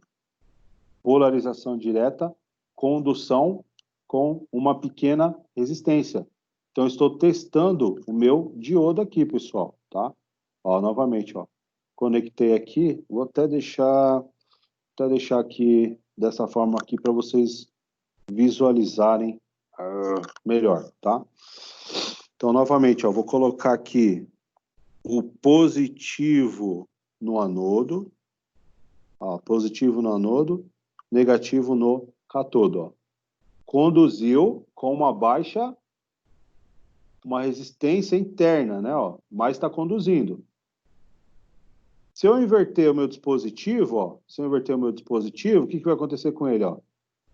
Polarização direta, condução com uma pequena resistência. Então, eu estou testando o meu diodo aqui, pessoal, tá? Ó, novamente, ó. Conectei aqui, vou até deixar aqui dessa forma aqui para vocês visualizarem melhor, tá? Então, novamente, ó, vou colocar aqui o positivo no anodo, ó, positivo no anodo, negativo no catodo, ó. Conduziu com uma resistência interna, né, ó, mas está conduzindo. Se eu inverter o meu dispositivo, ó, o que vai acontecer com ele, ó?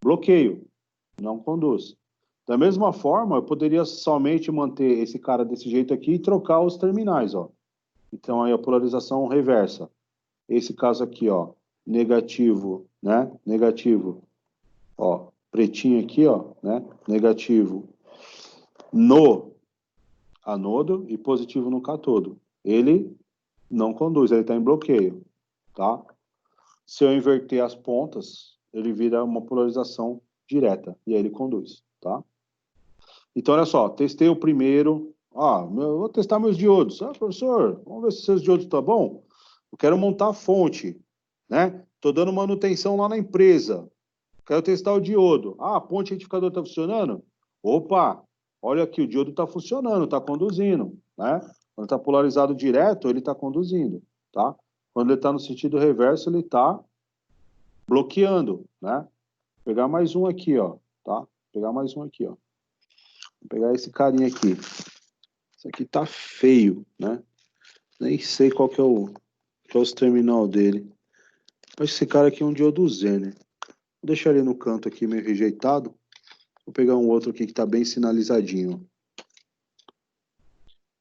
Bloqueio, não conduz. Da mesma forma, eu poderia somente manter esse cara desse jeito aqui e trocar os terminais, ó. Então, aí a polarização reversa. Esse caso aqui, ó, negativo, né? Negativo, ó, pretinho aqui, ó, né? Negativo no anodo e positivo no catodo. ele não conduz, ele está em bloqueio, tá? Se eu inverter as pontas, ele vira uma polarização direta, e aí ele conduz, tá? Então, olha só, testei o primeiro. Eu vou testar meus diodos. Professor, vamos ver se seus diodos estão bom. Eu quero montar a fonte, né? Estou dando manutenção lá na empresa. Quero testar o diodo. A ponte retificador está funcionando? Opa, olha aqui, o diodo está funcionando, está conduzindo, né? Quando está polarizado direto, ele está conduzindo, tá? Quando ele está no sentido reverso, ele está bloqueando, né? Vou pegar mais um aqui, ó, tá? Vou pegar mais um aqui, ó. Vou pegar esse carinha aqui. Esse aqui tá feio, né? Nem sei qual que é o terminal dele. Acho que esse cara aqui é um diodo Z, né? Vou deixar ele no canto aqui meio rejeitado. Vou pegar um outro aqui que tá bem sinalizadinho.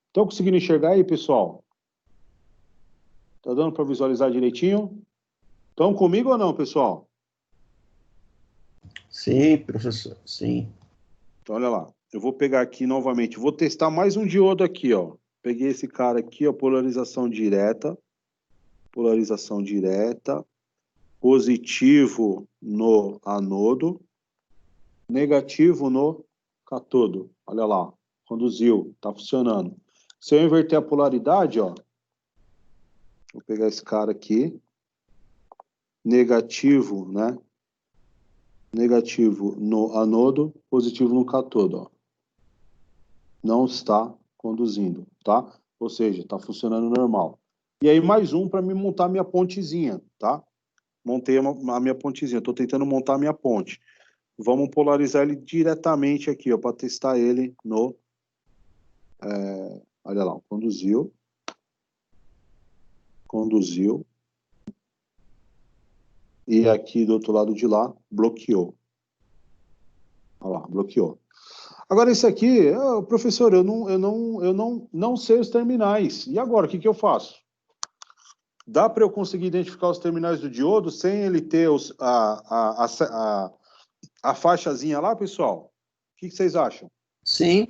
Estão conseguindo enxergar aí, pessoal? Tá dando para visualizar direitinho? Estão comigo ou não, pessoal? Sim, professor, sim. Então, olha lá. Eu vou pegar aqui novamente. Vou testar mais um diodo aqui, ó. Peguei esse cara aqui, ó. Polarização direta. Polarização direta. Positivo no anodo. Negativo no catodo. Olha lá. Conduziu. Tá funcionando. Se eu inverter a polaridade, ó. Vou pegar esse cara aqui. Negativo, né? Negativo no anodo. Positivo no catodo, ó. Não está conduzindo, tá? Ou seja, está funcionando normal. E aí mais um para me montar minha pontezinha, tá? Montei a minha pontezinha, estou tentando montar a minha ponte. Vamos polarizar ele diretamente aqui, ó, para testar ele no... olha lá, conduziu. Conduziu. E aqui do outro lado de lá, bloqueou. Olha lá, bloqueou. Agora, esse aqui, professor, eu não sei os terminais. E agora, o que eu faço? Dá para eu conseguir identificar os terminais do diodo sem ele ter a faixazinha lá, pessoal? O que vocês acham? Sim.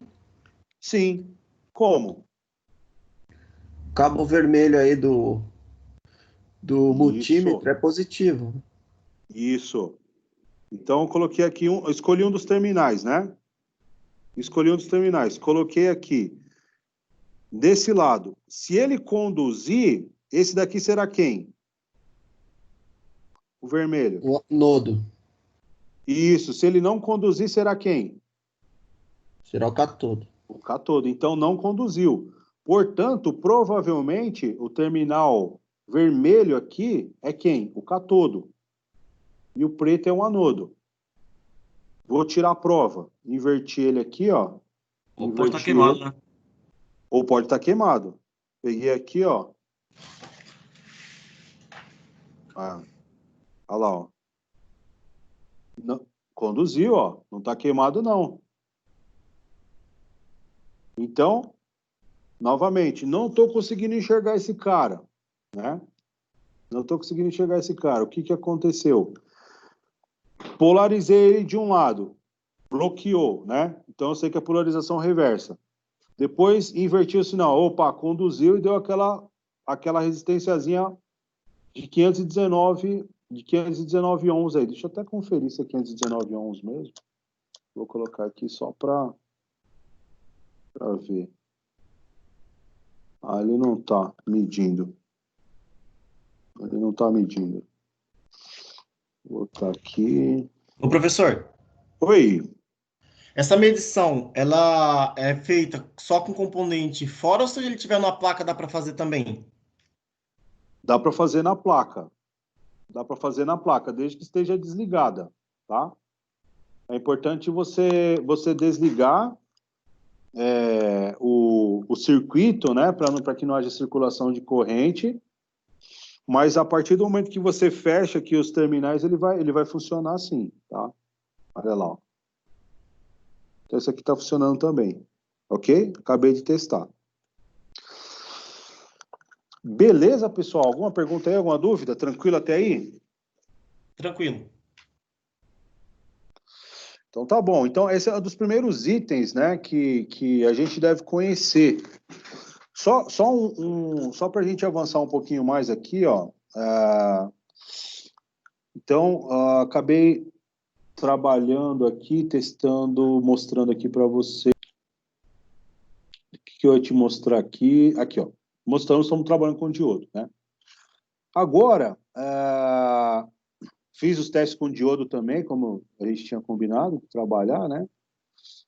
Sim. Como? Cabo vermelho aí do multímetro Isso. é positivo. Isso. Então, eu coloquei aqui, escolhi um dos terminais, né? Escolhi um dos terminais. Coloquei aqui. Desse lado. Se ele conduzir, esse daqui será quem? O vermelho. O nodo. Isso. Se ele não conduzir, será quem? Será o catodo. O catodo. Então, não conduziu. Portanto, provavelmente, o terminal vermelho aqui é quem? O catodo. E o preto é o anodo. Vou tirar a prova. Inverti ele aqui, ó. Ou pode estar queimado, né? Ou pode estar queimado. Peguei aqui, ó. Olha lá, ó. Não, conduziu, ó. Não está queimado, não. Então, novamente, não estou conseguindo enxergar esse cara, né? Não estou conseguindo enxergar esse cara. O que aconteceu? Polarizei ele de um lado, bloqueou, né? Então eu sei que é polarização reversa. Depois inverti o sinal. Opa, conduziu e deu aquela resistênciazinha de 519 ohms aí. Deixa eu até conferir se é 519 ohms mesmo. Vou colocar aqui só para ver. Ele não está medindo. Ele não está medindo. Vou botar aqui. Ô, professor, Oi. essa medição, ela é feita só com componente fora ou se ele tiver numa placa dá para fazer também? Dá para fazer na placa. Dá para fazer na placa, desde que esteja desligada, tá? É importante você desligar o circuito, né? Para que não haja circulação de corrente. Mas a partir do momento que você fecha aqui os terminais, ele vai funcionar assim, tá? Olha lá, ó. Então, esse aqui está funcionando também. Ok? Acabei de testar. Beleza, pessoal? Alguma pergunta aí? Alguma dúvida? Tranquilo até aí? Tranquilo. Então, tá bom. Então, esse é um dos primeiros itens, né, que a gente deve conhecer Só para a gente avançar um pouquinho mais aqui, ó. Então, acabei trabalhando aqui, testando, mostrando aqui para você. O que eu ia te mostrar aqui? Aqui, ó. Mostrando, estamos trabalhando com diodo, né? Agora, fiz os testes com diodo também, como a gente tinha combinado de trabalhar, né?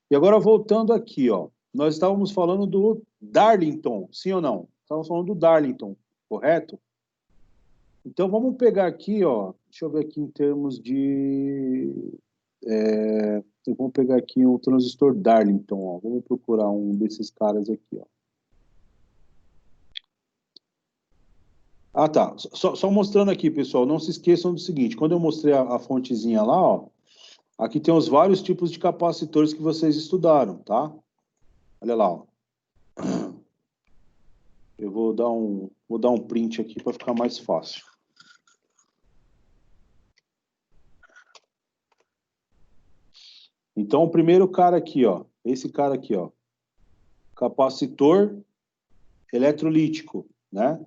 E agora, voltando aqui, ó. Nós estávamos falando do Darlington, sim ou não? Estávamos falando do Darlington, correto? Então, vamos pegar aqui, ó. Deixa eu ver aqui em termos de... vamos pegar aqui um transistor Darlington, ó. Vamos procurar um desses caras aqui, ó. Ah, tá. Só mostrando aqui, pessoal. Não se esqueçam do seguinte. Quando eu mostrei a fontezinha lá, ó. Aqui tem os vários tipos de capacitores que vocês estudaram, tá? Olha lá, ó. Eu vou dar um print aqui para ficar mais fácil. Então, o primeiro cara aqui, ó. Esse cara aqui, ó. Capacitor eletrolítico, né?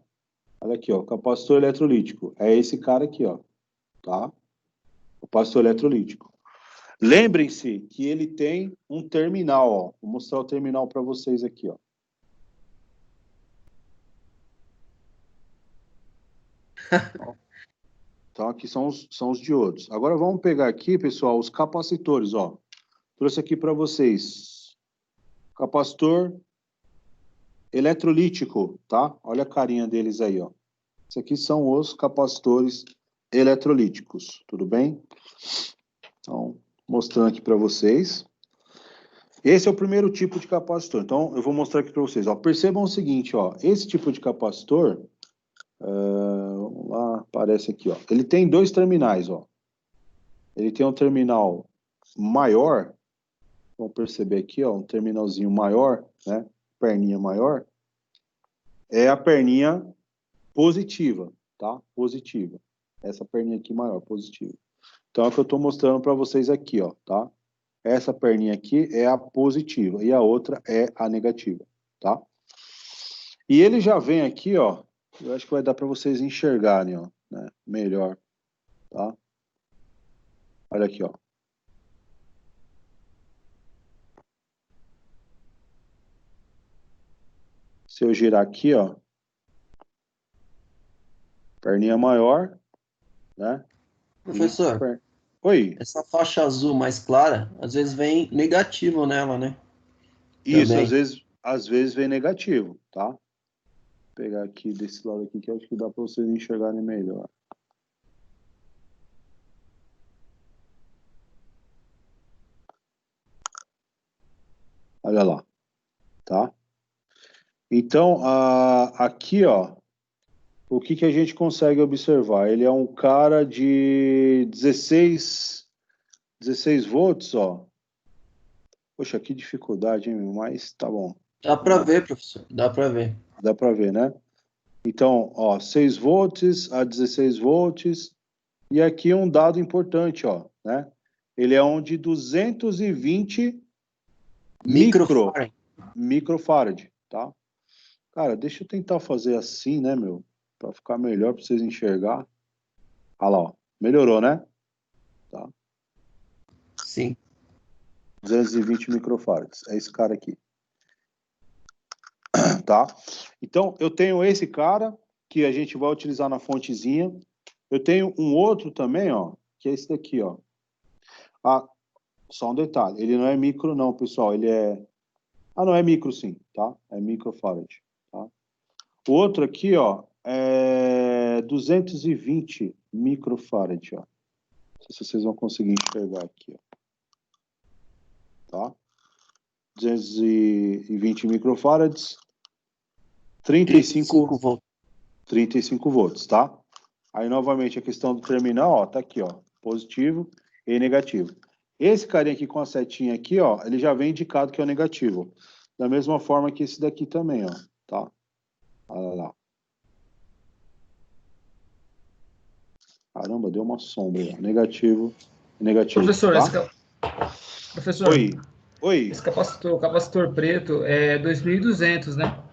Olha aqui, ó. Capacitor eletrolítico. É esse cara aqui, ó. Tá? Capacitor eletrolítico. Lembrem-se que ele tem um terminal, ó. Vou mostrar o terminal para vocês aqui, ó. Então, aqui são os diodos. Agora, vamos pegar aqui, pessoal, os capacitores, ó. Trouxe aqui para vocês. Capacitor eletrolítico, tá? Olha a carinha deles aí, ó. Esses aqui são os capacitores eletrolíticos, tudo bem? Então, mostrando aqui para vocês. Esse é o primeiro tipo de capacitor. Então, eu vou mostrar aqui para vocês. Ó. Percebam o seguinte, ó. Esse tipo de capacitor, vamos lá, aparece aqui, ó. Ele tem dois terminais, ó. Ele tem um terminal maior, vamos perceber aqui, ó, um terminalzinho maior, né? Perninha maior. É a perninha positiva, tá? Positiva. Essa perninha aqui maior, positiva. Então, é o que eu estou mostrando para vocês aqui, ó, tá? Essa perninha aqui é a positiva e a outra é a negativa, tá? E ele já vem aqui, ó, eu acho que vai dar para vocês enxergarem, ó, né, melhor, tá? Olha aqui, ó. Se eu girar aqui, ó, perninha maior, né? Professor, Oi. essa faixa azul mais clara, às vezes vem negativo nela, né? Isso, Também. às vezes vem negativo, tá? Vou pegar aqui desse lado aqui que eu acho que dá para vocês enxergarem melhor. Olha lá, tá? Então, aqui, ó, o que a gente consegue observar? Ele é um cara de 16 volts, ó. Poxa, que dificuldade, hein, meu? Mas tá bom. Dá para ver, professor, dá para ver. Dá para ver, né? Então, ó, 6 volts a 16 volts. E aqui um dado importante, ó, né? Ele é um de 220 microfarad, tá? Cara, deixa eu tentar fazer assim, né, meu? Para ficar melhor, para vocês enxergar. Olha lá, ó. Melhorou, né? Tá. Sim. 220 microfarads. É esse cara aqui. Tá? Então, eu tenho esse cara, que a gente vai utilizar na fontezinha. Eu tenho um outro também, ó, que é esse daqui, ó. Ah, só um detalhe. Ele não é micro, não, pessoal. Ele é... Ah, não, é micro, sim, tá? É microfarad, tá? O outro aqui, ó, é 220 microfarad, ó. Não sei se vocês vão conseguir enxergar aqui, ó. Tá? 220 microfarads, 35 volts, tá? Aí, novamente, a questão do terminal, ó, tá aqui, ó, positivo e negativo. Esse carinha aqui com a setinha aqui, ó, ele já vem indicado que é o negativo. Da mesma forma que esse daqui também, ó, tá? Olha lá. Caramba, deu uma sombra, ó. Negativo, negativo, Professor, tá? Professor, Oi. esse capacitor preto é 2200, né?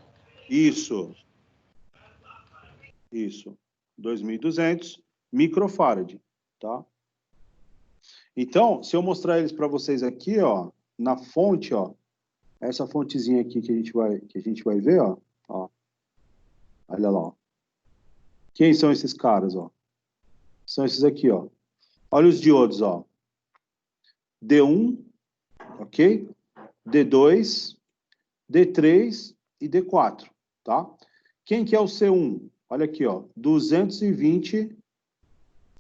Isso. Isso. 2.200 microfarad, tá? Então, se eu mostrar eles para vocês aqui, ó, na fonte, ó, essa fontezinha aqui que a gente vai ver, ó, olha lá, ó. Quem são esses caras, ó? São esses aqui, ó. Olha os diodos, ó. D1, ok? D2, D3 e D4, tá? Quem que é o C1? Olha aqui, ó, 220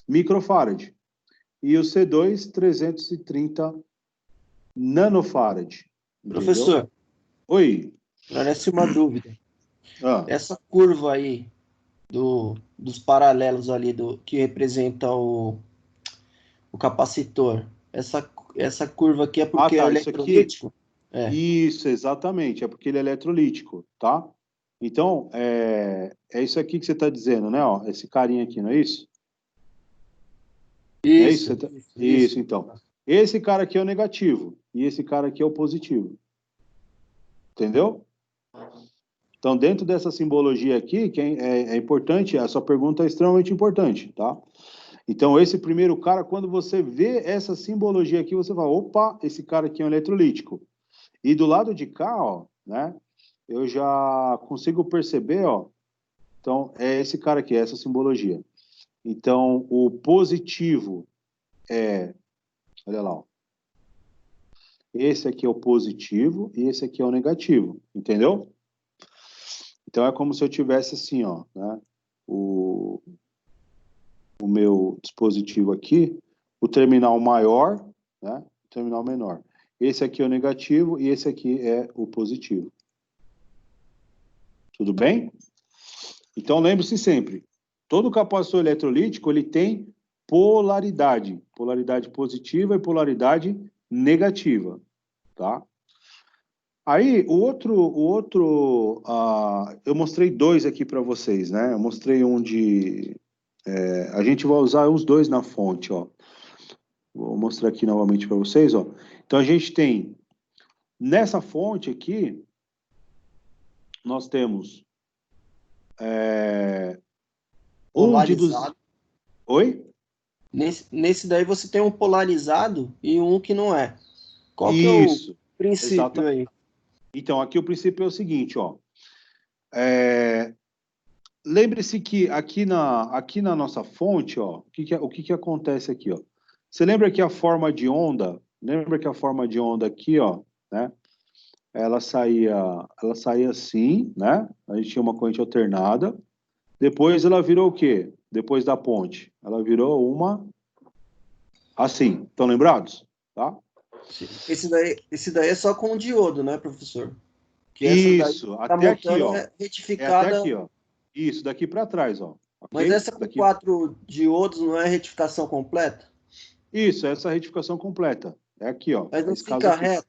microfarad. E o C2, 330 nanofarad. Entendeu? Professor, Oi. parece uma dúvida. Ah, Essa curva aí dos paralelos ali que representa o capacitor, essa curva aqui é porque é tá, isso aqui. eletrolítico? É. Isso, exatamente. É porque ele é eletrolítico, tá? Então, é isso aqui que você está dizendo, né? Ó, esse carinha aqui, não é isso? É isso? Isso, então. Esse cara aqui é o negativo e esse cara aqui é o positivo. Entendeu? Então, dentro dessa simbologia aqui, que é importante, a sua pergunta é extremamente importante, tá? Então, esse primeiro cara, quando você vê essa simbologia aqui, você fala, opa, esse cara aqui é um eletrolítico. E do lado de cá, ó, né, eu já consigo perceber, ó, então, é esse cara aqui, essa simbologia. Então, o positivo olha lá, ó, esse aqui é o positivo e esse aqui é o negativo, entendeu? Então, é como se eu tivesse assim, ó, né, o meu dispositivo aqui, o terminal maior, né, o terminal menor. Esse aqui é o negativo e esse aqui é o positivo. Tudo bem? Então, lembre-se sempre, todo capacitor eletrolítico, ele tem polaridade. Polaridade positiva e polaridade negativa, tá? Aí, eu mostrei dois aqui para vocês, né? Eu mostrei um a gente vai usar os dois na fonte, ó. Vou mostrar aqui novamente para vocês, ó. Então, a gente tem, nessa fonte aqui, nós temos Polarizado. Oi? Nesse daí você tem um polarizado e um que não é. Qual que é o Isso, princípio aí? Então, aqui o princípio é o seguinte, ó. Lembre-se que aqui na nossa fonte, ó, o que acontece aqui, ó? Você lembra que a forma de onda, aqui, ó, né? Ela saía assim, né? A gente tinha uma corrente alternada. Depois ela virou o quê? Depois da ponte, ela virou uma assim. Estão lembrados? Tá? Esse daí é só com o diodo, né, professor? Que essa daí Isso, tá até aqui, montando ó. é É até retificada. aqui, ó. Isso, daqui para trás, ó. Mas Ok? essa com Daqui. 4 diodos não é retificação completa? Isso, essa retificação completa. É aqui, ó. Mas não Esse caso fica aqui. reto?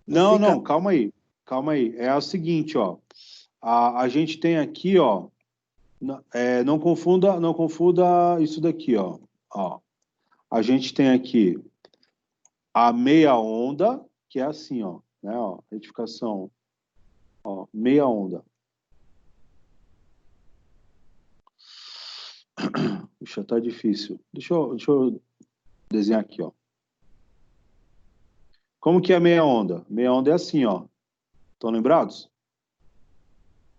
Não Não, fica. não, calma aí. Calma aí. É o seguinte, ó. A gente tem aqui, ó. Não confunda isso daqui, ó. Ó. A gente tem aqui a meia onda, que é assim, ó. Né, ó, retificação, ó, meia onda. Puxa, tá difícil. Deixa eu desenhar aqui, ó. Como que é a meia onda? Meia onda é assim, ó. Estão lembrados?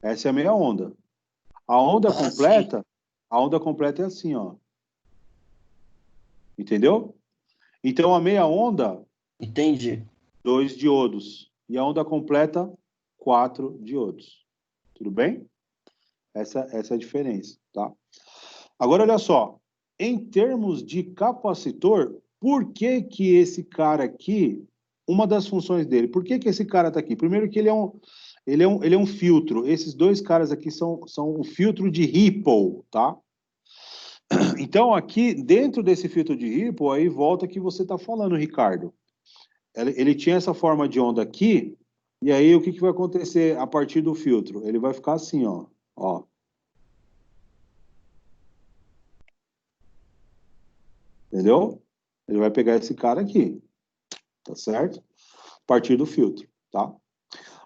Essa é a meia onda. A onda Sim. completa é assim, ó. Entendeu? Então a meia onda, Entendi. 2 diodos. E a onda completa, 4 diodos. Tudo bem? Essa é a diferença, tá? Agora, olha só. Em termos de capacitor, por que que esse cara aqui, uma das funções dele, por que que esse cara está aqui? Primeiro que ele é um filtro. Esses dois caras aqui são um filtro de Ripple, tá? Então, aqui, dentro desse filtro de Ripple, aí volta que você está falando, Ricardo. Ele tinha essa forma de onda aqui, e aí o que vai acontecer a partir do filtro? Ele vai ficar assim, ó. Ó. Entendeu? Ele vai pegar esse cara aqui, tá certo? A partir do filtro, tá?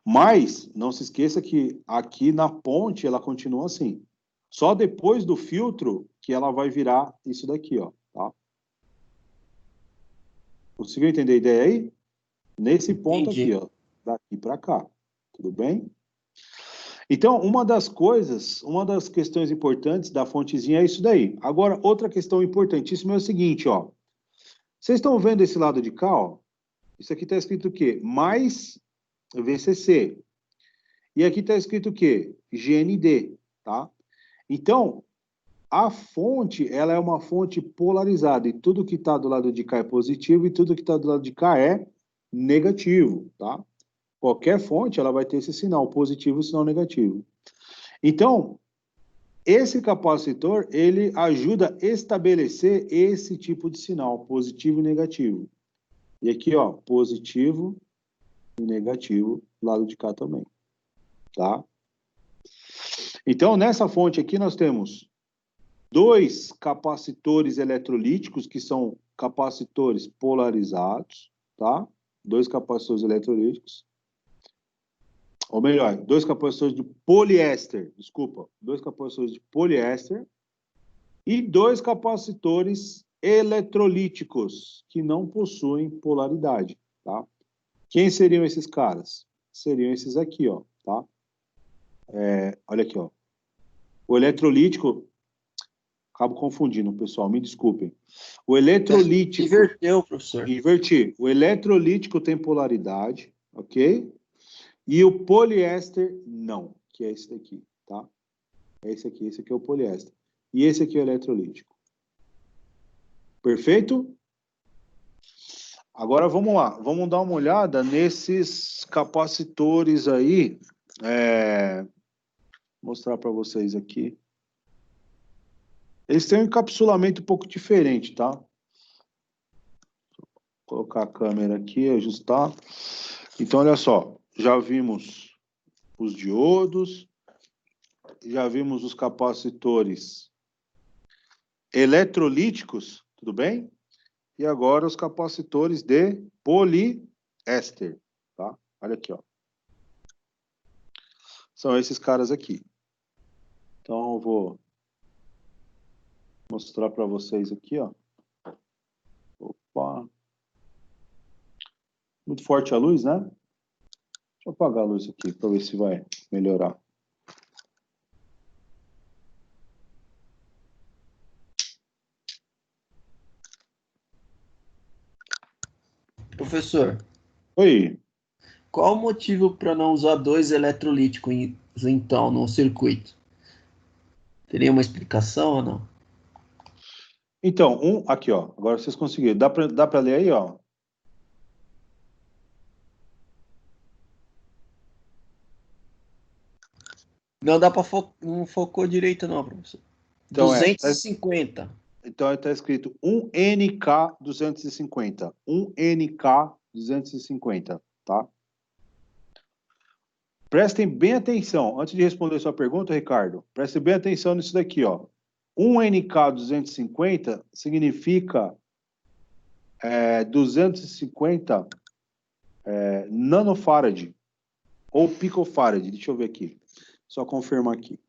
Mas não se esqueça que aqui na ponte ela continua assim. Só depois do filtro que ela vai virar isso daqui, ó, tá? Conseguiu entender a ideia aí? Nesse ponto Entendi. aqui, ó, daqui para cá. Tudo bem? Então, uma das questões importantes da fontezinha é isso daí. Agora, outra questão importantíssima é o seguinte, ó. Vocês estão vendo esse lado de cá, ó? Isso aqui está escrito o quê? Mais VCC. E aqui está escrito o quê? GND, tá? Então, a fonte, ela é uma fonte polarizada, e tudo que está do lado de cá é positivo, e tudo que está do lado de cá é negativo, tá? Qualquer fonte, ela vai ter esse sinal positivo e sinal negativo. Então, esse capacitor, ele ajuda a estabelecer esse tipo de sinal, positivo e negativo. E aqui, ó, positivo e negativo, do lado de cá também, tá? Então, nessa fonte aqui, nós temos 2 capacitores eletrolíticos, que são capacitores polarizados, tá? 2 capacitores eletrolíticos. Ou melhor, 2 capacitores de poliéster, desculpa, 2 capacitores de poliéster e 2 capacitores eletrolíticos, que não possuem polaridade, tá? Quem seriam esses caras? Seriam esses aqui, ó, tá? Olha aqui, ó. O eletrolítico, acabo confundindo, pessoal, me desculpem. O eletrolítico... Inverteu, professor. Inverti. O eletrolítico tem polaridade, ok? E o poliéster, não, que é esse daqui, tá? É esse aqui é o poliéster. E esse aqui é o eletrolítico. Perfeito? Agora vamos lá, vamos dar uma olhada nesses capacitores aí. Vou mostrar para vocês aqui. Eles têm um encapsulamento um pouco diferente, tá? Vou colocar a câmera aqui, ajustar. Então, olha só, já vimos os diodos, já vimos os capacitores eletrolíticos, tudo bem? E agora os capacitores de poliéster, tá? Olha aqui, ó. São esses caras aqui. Então, eu vou mostrar para vocês aqui, ó. Opa. Muito forte a luz, né? Deixa eu apagar a luz aqui para ver se vai melhorar. Professor, Oi. qual o motivo para não usar 2 eletrolíticos, então, no circuito? Teria uma explicação ou não? Então, aqui, ó. Agora vocês conseguiram. Dá para ler aí, ó. Não dá para não focou direito, não, professor. Então, 250. Então, está escrito 1NK250. 1NK250, tá? Prestem bem atenção. Antes de responder sua pergunta, Ricardo, prestem bem atenção nisso daqui, ó. 1NK250 significa 250 nanofarad ou picofarad. Deixa eu ver aqui. Só confirmar aqui.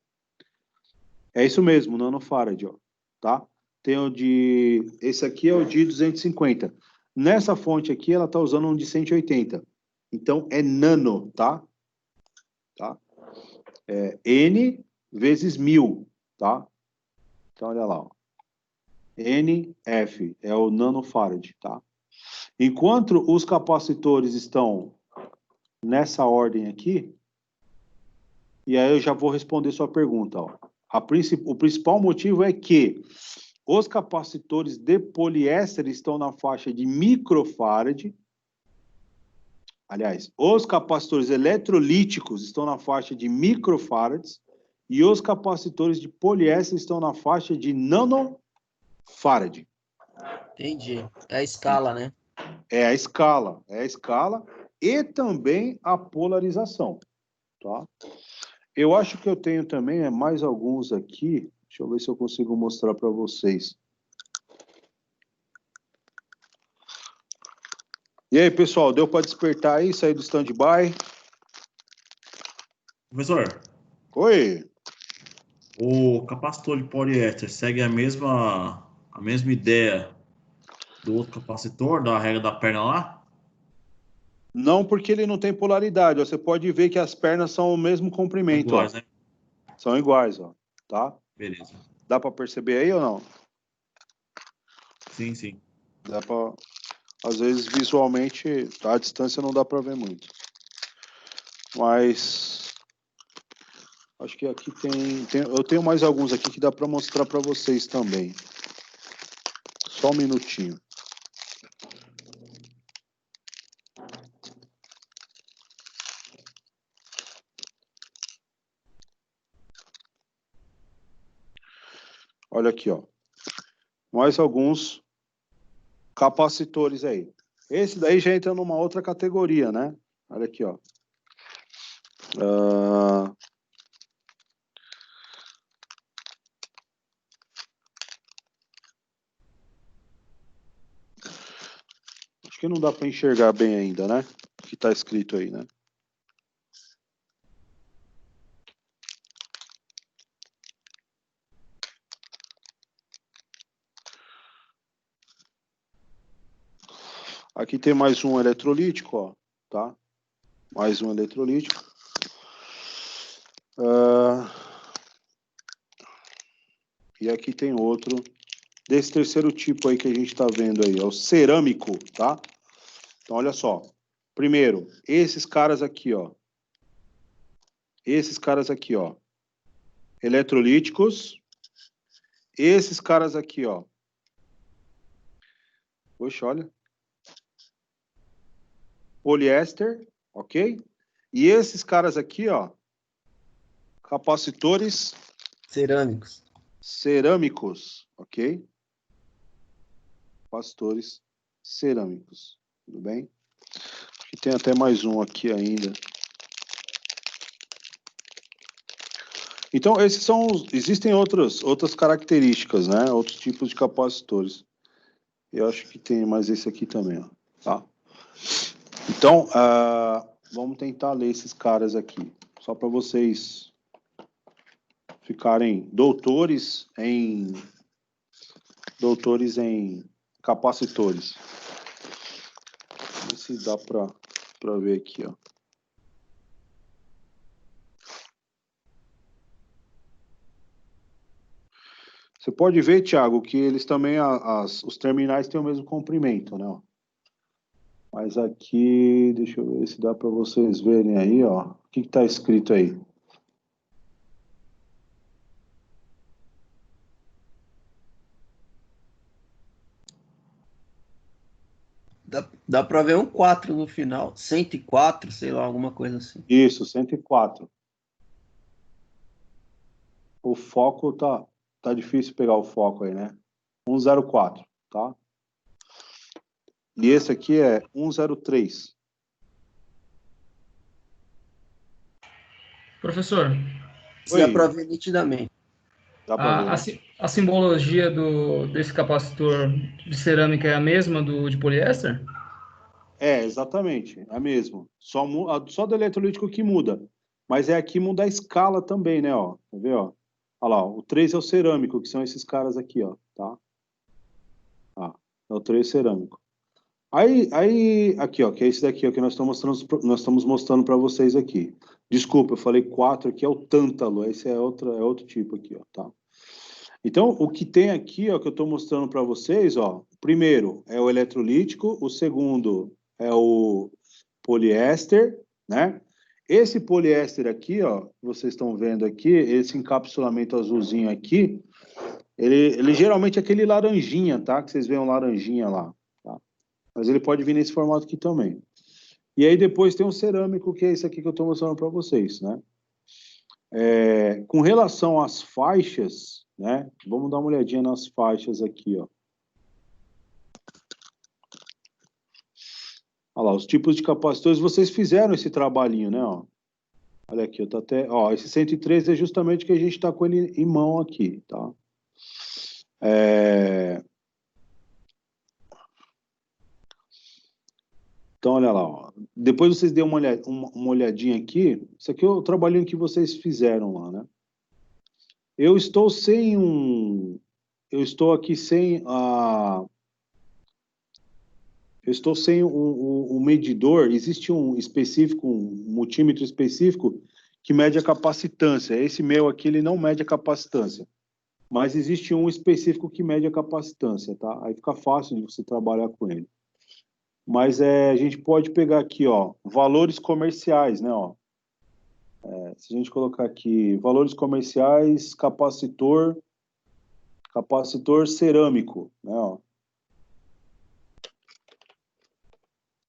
É isso mesmo, nanofarad, ó, tá? Tem o de... Esse aqui é o de 250. Nessa fonte aqui, ela tá usando um de 180. Então, é nano, tá? N vezes 1000, tá? Então, olha lá, ó. NF é o nanofarad, tá? Enquanto os capacitores estão nessa ordem aqui, e aí eu já vou responder sua pergunta, ó. O principal motivo é que os capacitores de poliéster estão na faixa de microfarad. Aliás, os capacitores eletrolíticos estão na faixa de microfarads e os capacitores de poliéster estão na faixa de nanofarad. Entendi. É a escala, né? É a escala e também a polarização, tá? Eu acho que eu tenho também mais alguns aqui. Deixa eu ver se eu consigo mostrar para vocês. E aí, pessoal, deu para despertar aí, sair do stand-by? Professor, Oi. o capacitor de poliéster segue a mesma ideia do outro capacitor, da regra da perna lá? Não, porque ele não tem polaridade. Ó. Você pode ver que as pernas são o mesmo comprimento. Iguais, Ó. né? São iguais, ó. Tá? Beleza. Dá para perceber aí ou não? Sim, sim. Dá para... Às vezes, visualmente, à distância não dá para ver muito. Mas... Acho que aqui eu tenho mais alguns aqui que dá para mostrar para vocês também. Só um minutinho. Olha aqui, ó. Mais alguns capacitores aí. Esse daí já entra numa outra categoria, né? Olha aqui, ó. Acho que não dá para enxergar bem ainda, né? O que está escrito aí, né? Aqui tem mais um eletrolítico, ó, tá? Mais um eletrolítico. E aqui tem outro desse terceiro tipo aí que a gente está vendo aí, é o cerâmico, tá? Então, olha só. Primeiro, esses caras aqui, ó. Esses caras aqui, ó. Eletrolíticos. Esses caras aqui, ó. Poxa, olha. Poliéster, ok? E esses caras aqui, ó. Capacitores Cerâmicos. cerâmicos, ok? Capacitores cerâmicos, tudo bem? Acho que tem até mais um aqui ainda. Então, existem outras características, né? Outros tipos de capacitores. Eu acho que tem mais esse aqui também, ó, tá? Então, vamos tentar ler esses caras aqui, só para vocês ficarem doutores em capacitores. Vamos ver se dá para ver aqui, ó. Você pode ver, Thiago, que eles também, os terminais têm o mesmo comprimento, né? Ó. Mas aqui, deixa eu ver se dá para vocês verem aí, ó. O que está escrito aí? Dá para ver um 4 no final. 104, sei lá, alguma coisa assim. Isso, 104. O foco tá difícil pegar o foco aí, né? 104, tá? E esse aqui é 103. Professor, Dá Oi, para ver nitidamente. dá para ver, a, né? a simbologia desse capacitor de cerâmica é a mesma de poliéster? É, exatamente, é a mesma. Só do eletrolítico que muda. Mas é aqui muda a escala também, né, ó. Tá vendo, ó? Olha lá, ó, o 3 é o cerâmico, que são esses caras aqui, ó, tá? É o 3 cerâmico. Aqui, ó, que é esse daqui, ó, que nós estamos mostrando para vocês aqui. Desculpa, eu falei 4 aqui, é o tântalo, esse é outro tipo aqui, ó, tá? Então, o que tem aqui, ó, que eu estou mostrando para vocês, ó, o primeiro é o eletrolítico, o segundo é o poliéster, né? Esse poliéster aqui, ó, que vocês estão vendo aqui, esse encapsulamento azulzinho aqui, ele geralmente é aquele laranjinha, tá? Que vocês veem um laranjinha lá, tá? Mas ele pode vir nesse formato aqui também. E aí depois tem um cerâmico, que é esse aqui que eu estou mostrando para vocês, né? Com relação às faixas, né? Vamos dar uma olhadinha nas faixas aqui, ó. Olha lá, os tipos de capacitores, vocês fizeram esse trabalhinho, né? Ó. Olha aqui, eu tô até. Ó, esse 103 é justamente o que a gente está com ele em mão aqui, tá? Então, olha lá, ó. depois vocês dêem uma olhadinha aqui. Isso aqui é o trabalhinho que vocês fizeram lá, né? Eu estou aqui sem eu estou sem o medidor. Existe um específico, um multímetro específico que mede a capacitância. Esse meu aqui, ele não mede a capacitância. Mas existe um específico que mede a capacitância, tá? Aí fica fácil de você trabalhar com ele. Mas a gente pode pegar aqui, ó, valores comerciais, né, ó. Se a gente colocar aqui, valores comerciais, capacitor cerâmico, né, ó.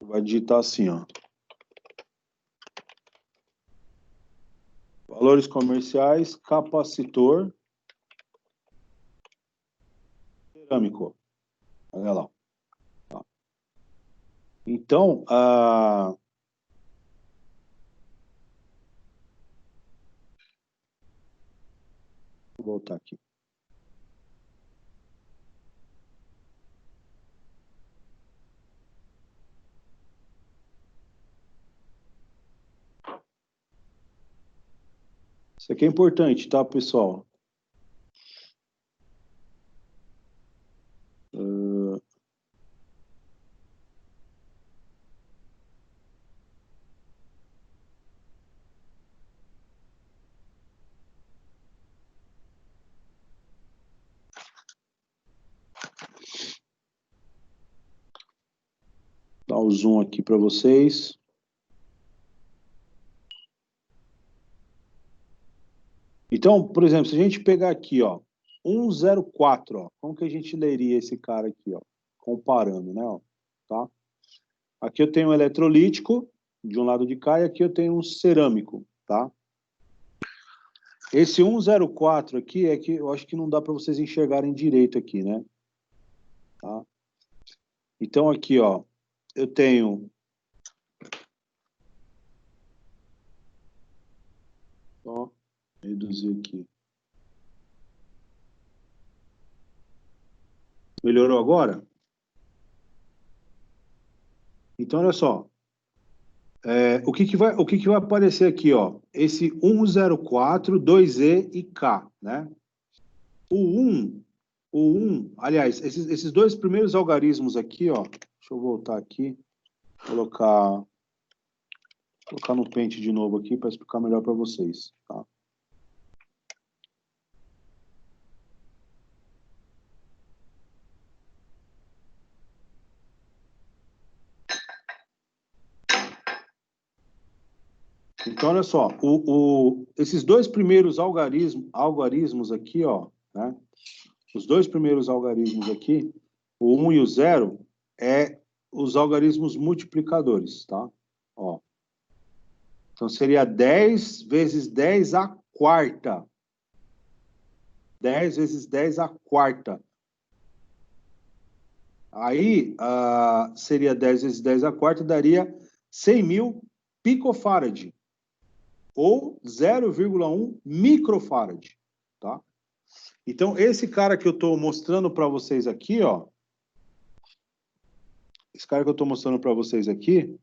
Vai digitar assim, ó. Valores comerciais, capacitor cerâmico. Olha lá. Tá. Então, vou voltar aqui. Isso aqui é importante, tá, pessoal? Dar o zoom aqui para vocês. Então, por exemplo, se a gente pegar aqui, ó, 104, ó, como que a gente leria esse cara aqui, ó, comparando, né, ó, tá? Aqui eu tenho um eletrolítico de um lado de cá e aqui eu tenho um cerâmico, tá? Esse 104 aqui é que eu acho que não dá para vocês enxergarem direito aqui, né? Tá? Então aqui, ó, eu tenho ó, reduzir aqui. Melhorou agora? Então, olha só. O que vai aparecer aqui, ó? Esse 104, 2E e K, né? O 1, aliás, esses dois primeiros algarismos aqui, ó. Deixa eu voltar aqui, colocar no pente de novo aqui para explicar melhor para vocês, tá? Então, olha só, esses dois primeiros algarismos aqui, ó, né? Os dois primeiros algarismos aqui, o 1 e o 0, os algarismos multiplicadores, tá? Ó. Então, seria 10 vezes 10 à quarta. 10 vezes 10 à quarta. Aí, seria 10 vezes 10 à quarta, daria 100.000 picofarad. Ou 0,1 microfarad, tá? Então, esse cara que eu estou mostrando para vocês aqui, ó. Esse cara que eu estou mostrando para vocês aqui,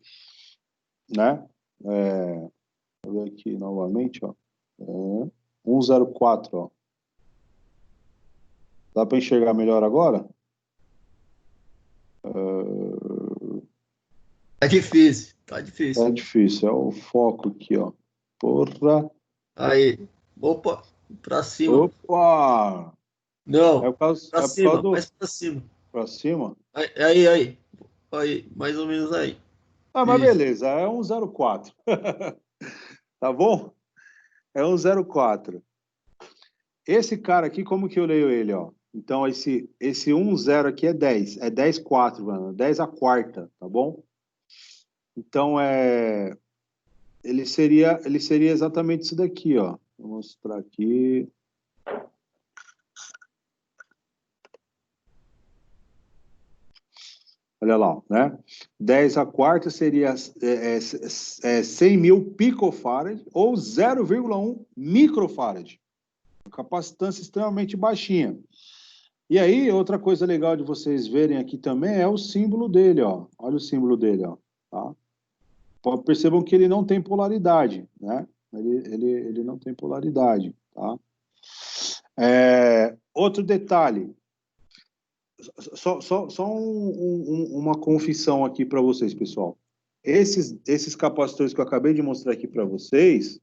né? Vou ver aqui novamente, ó. 104, ó. Dá para enxergar melhor agora? Tá difícil, tá difícil. É difícil, é o foco aqui, ó. Porra. Aí, opa, pra cima. Opa! Não, É por causa, pra cima, mais pra cima. Pra cima? Aí, mais ou menos aí. Mas Isso. beleza, é 104. Tá bom? É 104. Esse cara aqui, como que eu leio ele, ó? Então, esse 10 aqui é 10. É 10 4, mano. 10 à quarta, tá bom? Então, ele seria exatamente isso daqui, ó. Vou mostrar aqui. Olha lá, né? 10 à quarta seria 100.000 picofarad ou 0,1 microfarad. Uma capacitância extremamente baixinha. E aí, outra coisa legal de vocês verem aqui também é o símbolo dele, ó. Olha o símbolo dele, ó. Tá? Percebam que ele não tem polaridade, né? Ele não tem polaridade, tá? Outro detalhe, só uma confissão aqui para vocês, pessoal. Esses capacitores que eu acabei de mostrar aqui para vocês,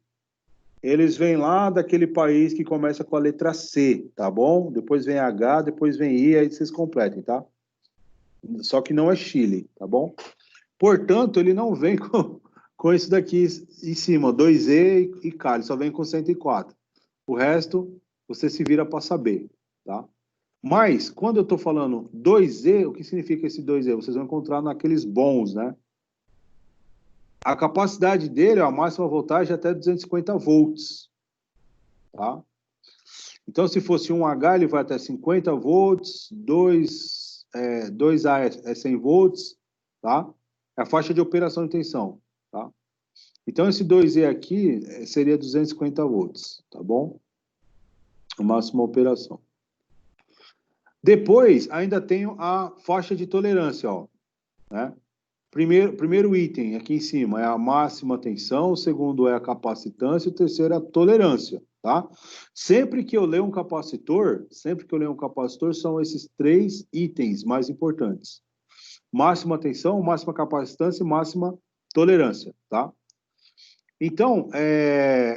eles vêm lá daquele país que começa com a letra C, tá bom? Depois vem H, depois vem I, aí vocês completem, tá? Só que não é Chile, tá bom? Portanto, ele não vem com isso daqui em cima, 2E e K, ele só vem com 104. O resto, você se vira para saber, tá? Mas, quando eu estou falando 2E, o que significa esse 2E? Vocês vão encontrar naqueles bons, né? A capacidade dele, a máxima voltagem é até 250 volts, tá? Então, se fosse um H, ele vai até 50 volts, 2A é 100 volts, tá? É a faixa de operação de tensão, tá? Então, esse 2E aqui seria 250 volts, tá bom? A máxima operação. Depois, ainda tenho a faixa de tolerância, ó, né? Primeiro item aqui em cima é a máxima tensão, o segundo é a capacitância, e o terceiro é a tolerância, tá? Sempre que eu leio um capacitor, são esses 3 itens mais importantes. Máxima tensão, máxima capacitância e máxima tolerância, tá? Então,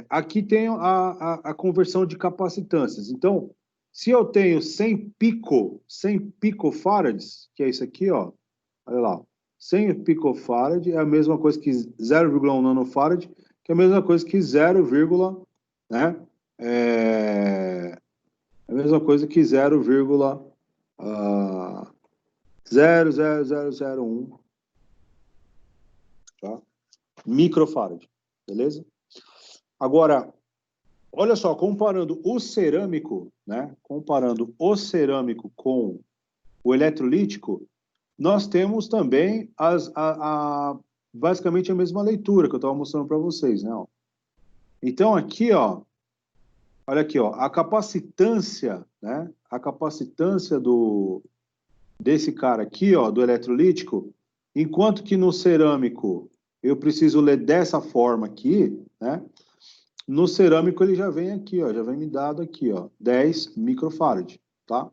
aqui tenho a conversão de capacitâncias. Então, se eu tenho 100 picofarads, que é isso aqui, ó, olha lá, 100 picofarad é a mesma coisa que 0,1 nanofarad, que é a mesma coisa que 0, né? É a mesma coisa que 0,00001, tá? Microfarad, beleza? Agora, olha só, comparando o cerâmico, né? Comparando o cerâmico com o eletrolítico, nós temos também basicamente a mesma leitura que eu estava mostrando para vocês, né? Então, aqui, ó, olha aqui, ó, a capacitância, né? A capacitância desse cara aqui, ó, do eletrolítico, enquanto que no cerâmico eu preciso ler dessa forma aqui, né? No cerâmico ele já vem aqui, ó, já vem me dado aqui, ó, 10 microfarad, tá?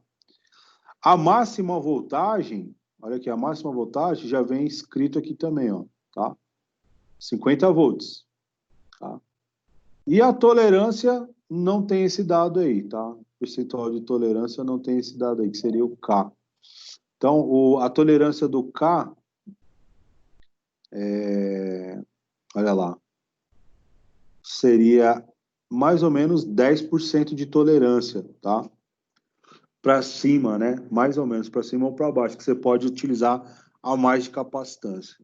A máxima voltagem, olha aqui, a máxima voltagem já vem escrito aqui também, ó, tá? 50 volts, tá? E a tolerância não tem esse dado aí, tá? O percentual de tolerância não tem esse dado aí, que seria o K. Então, a tolerância do K, olha lá, seria mais ou menos 10% de tolerância, tá? Para cima, né? Mais ou menos, para cima ou para baixo, que você pode utilizar a mais de capacitância.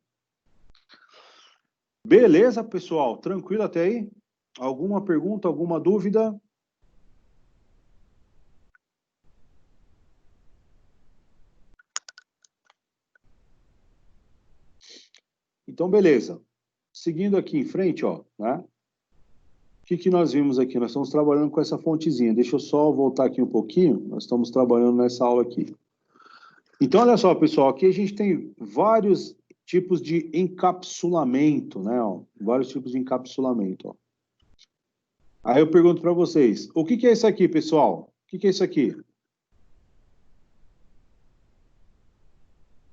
Beleza, pessoal? Tranquilo até aí? Alguma pergunta, alguma dúvida? Então, beleza. Seguindo aqui em frente, ó, né? O que nós vimos aqui? Nós estamos trabalhando com essa fontezinha. Deixa eu só voltar aqui um pouquinho. Nós estamos trabalhando nessa aula aqui. Então, olha só, pessoal. Aqui a gente tem vários tipos de encapsulamento, né? Ó, vários tipos de encapsulamento, ó. Aí eu pergunto para vocês, o que é isso aqui, pessoal? O que é isso aqui?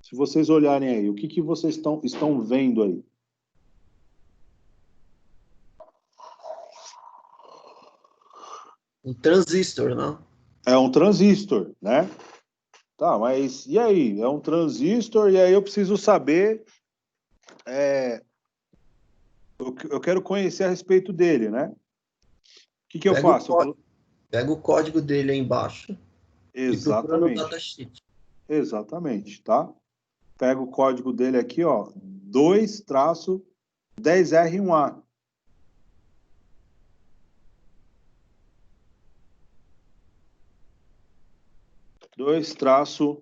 Se vocês olharem aí, o que vocês estão vendo aí? Um transistor, não? É um transistor, né? Tá, mas e aí? É um transistor e aí eu preciso saber... eu quero conhecer a respeito dele, né? O que eu faço? Pega o código dele aí embaixo e procura no Exatamente. datasheet. Exatamente, tá? Pega o código dele aqui, ó, 2-10R1A. Dois traço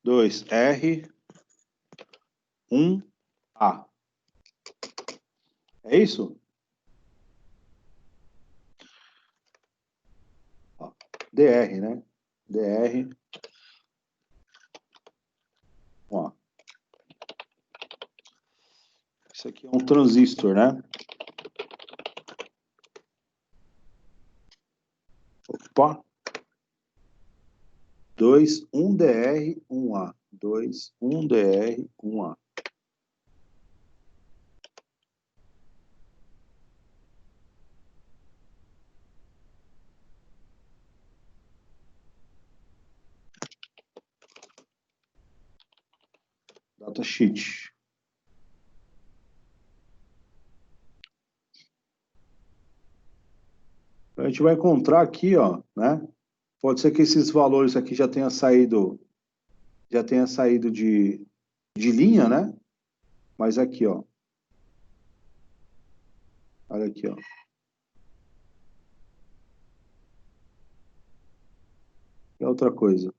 2R1A. É isso? Ó, DR, né? DR. Ó. Isso aqui é um transistor, né? Opa. 2, 1DR, 1A. 2, 1DR, 1A. Datasheet. A gente vai encontrar aqui, ó, né? Pode ser que esses valores aqui já tenha saído de linha, né? Mas aqui, ó. Olha aqui, ó. E outra coisa.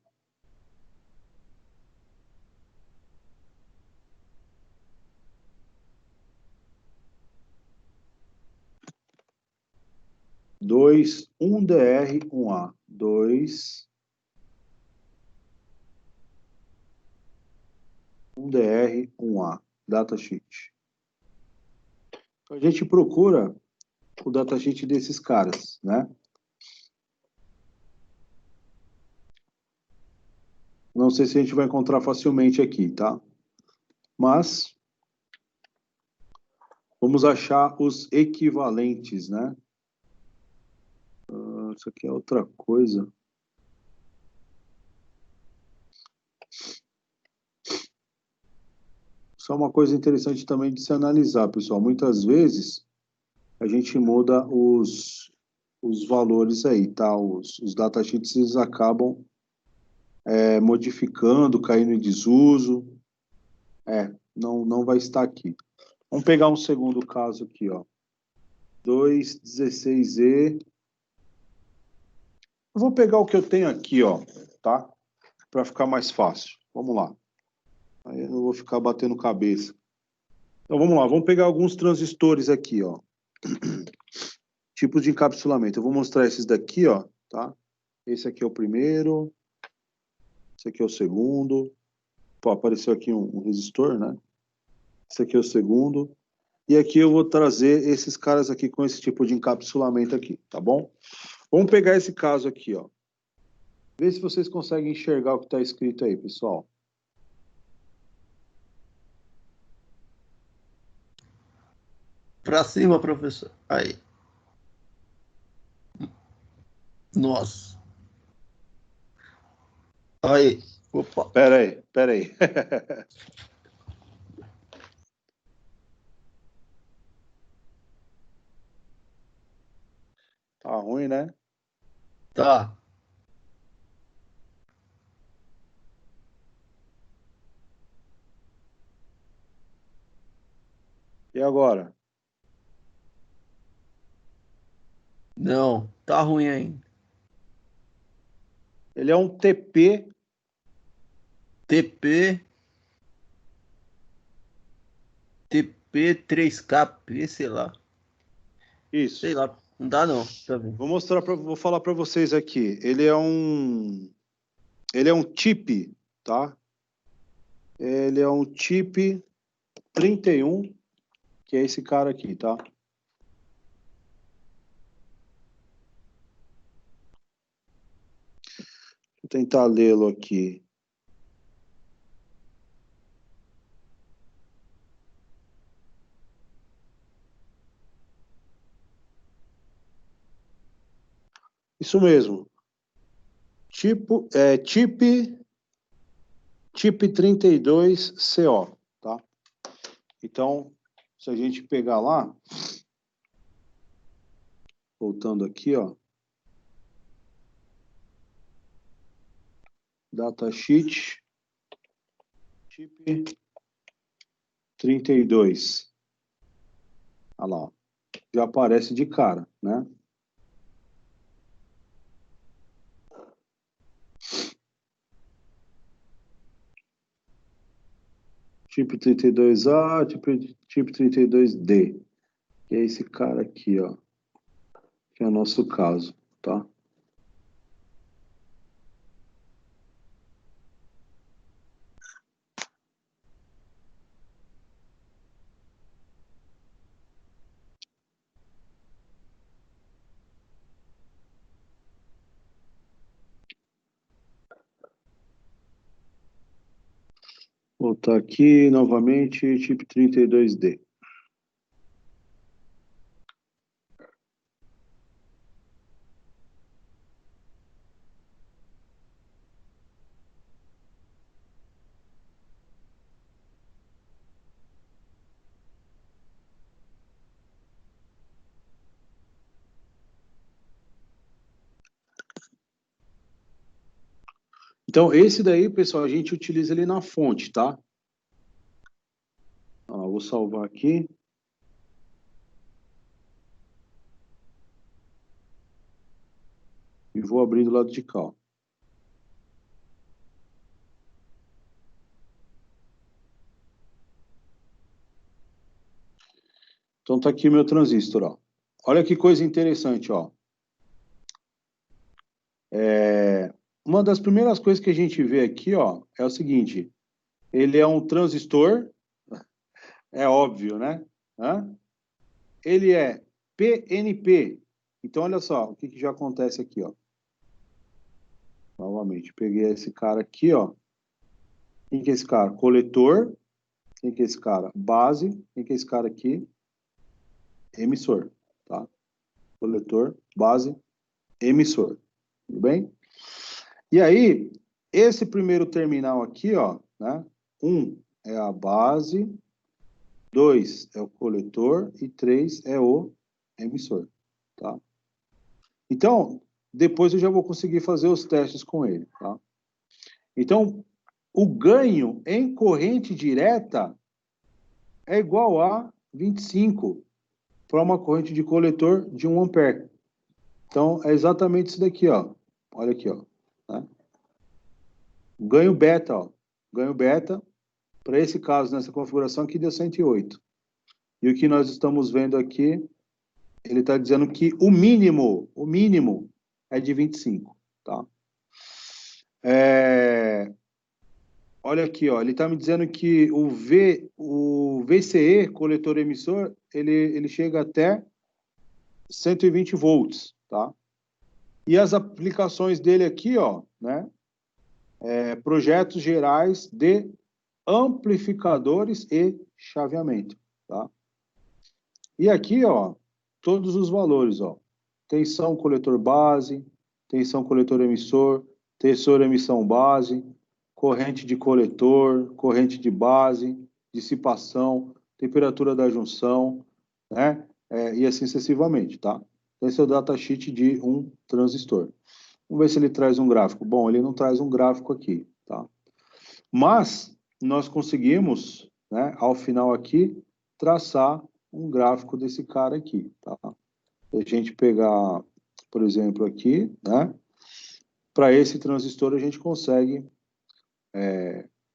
Dois, 1DR, 1A. 2, 1DR, 1A. Datasheet. Então, a gente procura o datasheet desses caras, né? Não sei se a gente vai encontrar facilmente aqui, tá? Mas vamos achar os equivalentes, né? Isso aqui é outra coisa. Isso é uma coisa interessante também de se analisar, pessoal. Muitas vezes a gente muda os valores aí, tá? Os datasheets eles acabam modificando, caindo em desuso. Não vai estar aqui. Vamos pegar um segundo caso aqui, ó. 216E. Eu vou pegar o que eu tenho aqui, ó, tá? Para ficar mais fácil. Vamos lá. Aí eu não vou ficar batendo cabeça. Então vamos lá, vamos pegar alguns transistores aqui, ó. Tipos de encapsulamento. Eu vou mostrar esses daqui, ó, tá? Esse aqui é o primeiro. Esse aqui é o segundo. Pô, apareceu aqui um resistor, né? Esse aqui é o segundo. E aqui eu vou trazer esses caras aqui com esse tipo de encapsulamento aqui, tá bom? Vamos pegar esse caso aqui, ó. Vê se vocês conseguem enxergar o que está escrito aí, pessoal. Pra cima, professor. Aí. Nossa. Aí. Opa. Pera aí. Tá ruim, né? Tá. E agora? Não. Tá ruim ainda. Ele é um TP. TP. TP3K. Sei lá. Isso. Sei lá. Não dá não. Tá vendo? Vou falar para vocês aqui. Ele é um chip, tá? Ele é um chip 31, que é esse cara aqui, tá? Vou tentar lê-lo aqui. Isso mesmo. Chip 32CO, tá? Então, se a gente pegar lá, voltando aqui, ó, datasheet, chip 32. Olha lá, ó. Já aparece de cara, né? Chip 32A, chip 32D. Que é esse cara aqui, ó. Que é o nosso caso, tá? Voltar aqui novamente, chip 32D. Então, esse daí, pessoal, a gente utiliza ele na fonte, tá? Ó, vou salvar aqui. E vou abrir do lado de cá, ó. Então, tá aqui o meu transistor, ó. Olha que coisa interessante, ó. Uma das primeiras coisas que a gente vê aqui, ó, é o seguinte. Ele é um transistor, é óbvio, né? Hã? Ele é PNP. Então, olha só, o que que já acontece aqui, ó. Novamente, peguei esse cara aqui, ó. Quem que é esse cara? Coletor. Quem que é esse cara? Base. Quem que é esse cara aqui? Emissor, tá? Coletor, base, emissor. Tudo bem? E aí, esse primeiro terminal aqui, ó, né? 1 é a base, 2 é o coletor e 3 é o emissor, tá? Então, depois eu já vou conseguir fazer os testes com ele, tá? Então, o ganho em corrente direta é igual a 25 para uma corrente de coletor de 1 ampere. Então, é exatamente isso daqui, ó. Olha aqui, ó. Né? Ganho beta, ó. Ganho beta, para esse caso, nessa configuração aqui, deu 108. E o que nós estamos vendo aqui, ele está dizendo que o mínimo é de 25, tá? Olha aqui, ó, ele está me dizendo que o VCE, coletor emissor, ele chega até 120 volts, tá? E as aplicações dele aqui, ó, né? Projetos gerais de amplificadores e chaveamento, tá? E aqui, ó, todos os valores, ó. Tensão coletor base, tensão coletor emissor, tensor emissão base, corrente de coletor, corrente de base, dissipação, temperatura da junção, né? E assim sucessivamente, tá? Esse é o datasheet de um transistor. Vamos ver se ele traz um gráfico. Bom, ele não traz um gráfico aqui, tá? Mas nós conseguimos, né, ao final aqui, traçar um gráfico desse cara aqui, tá? Se a gente pegar, por exemplo, aqui, né? Para esse transistor a gente consegue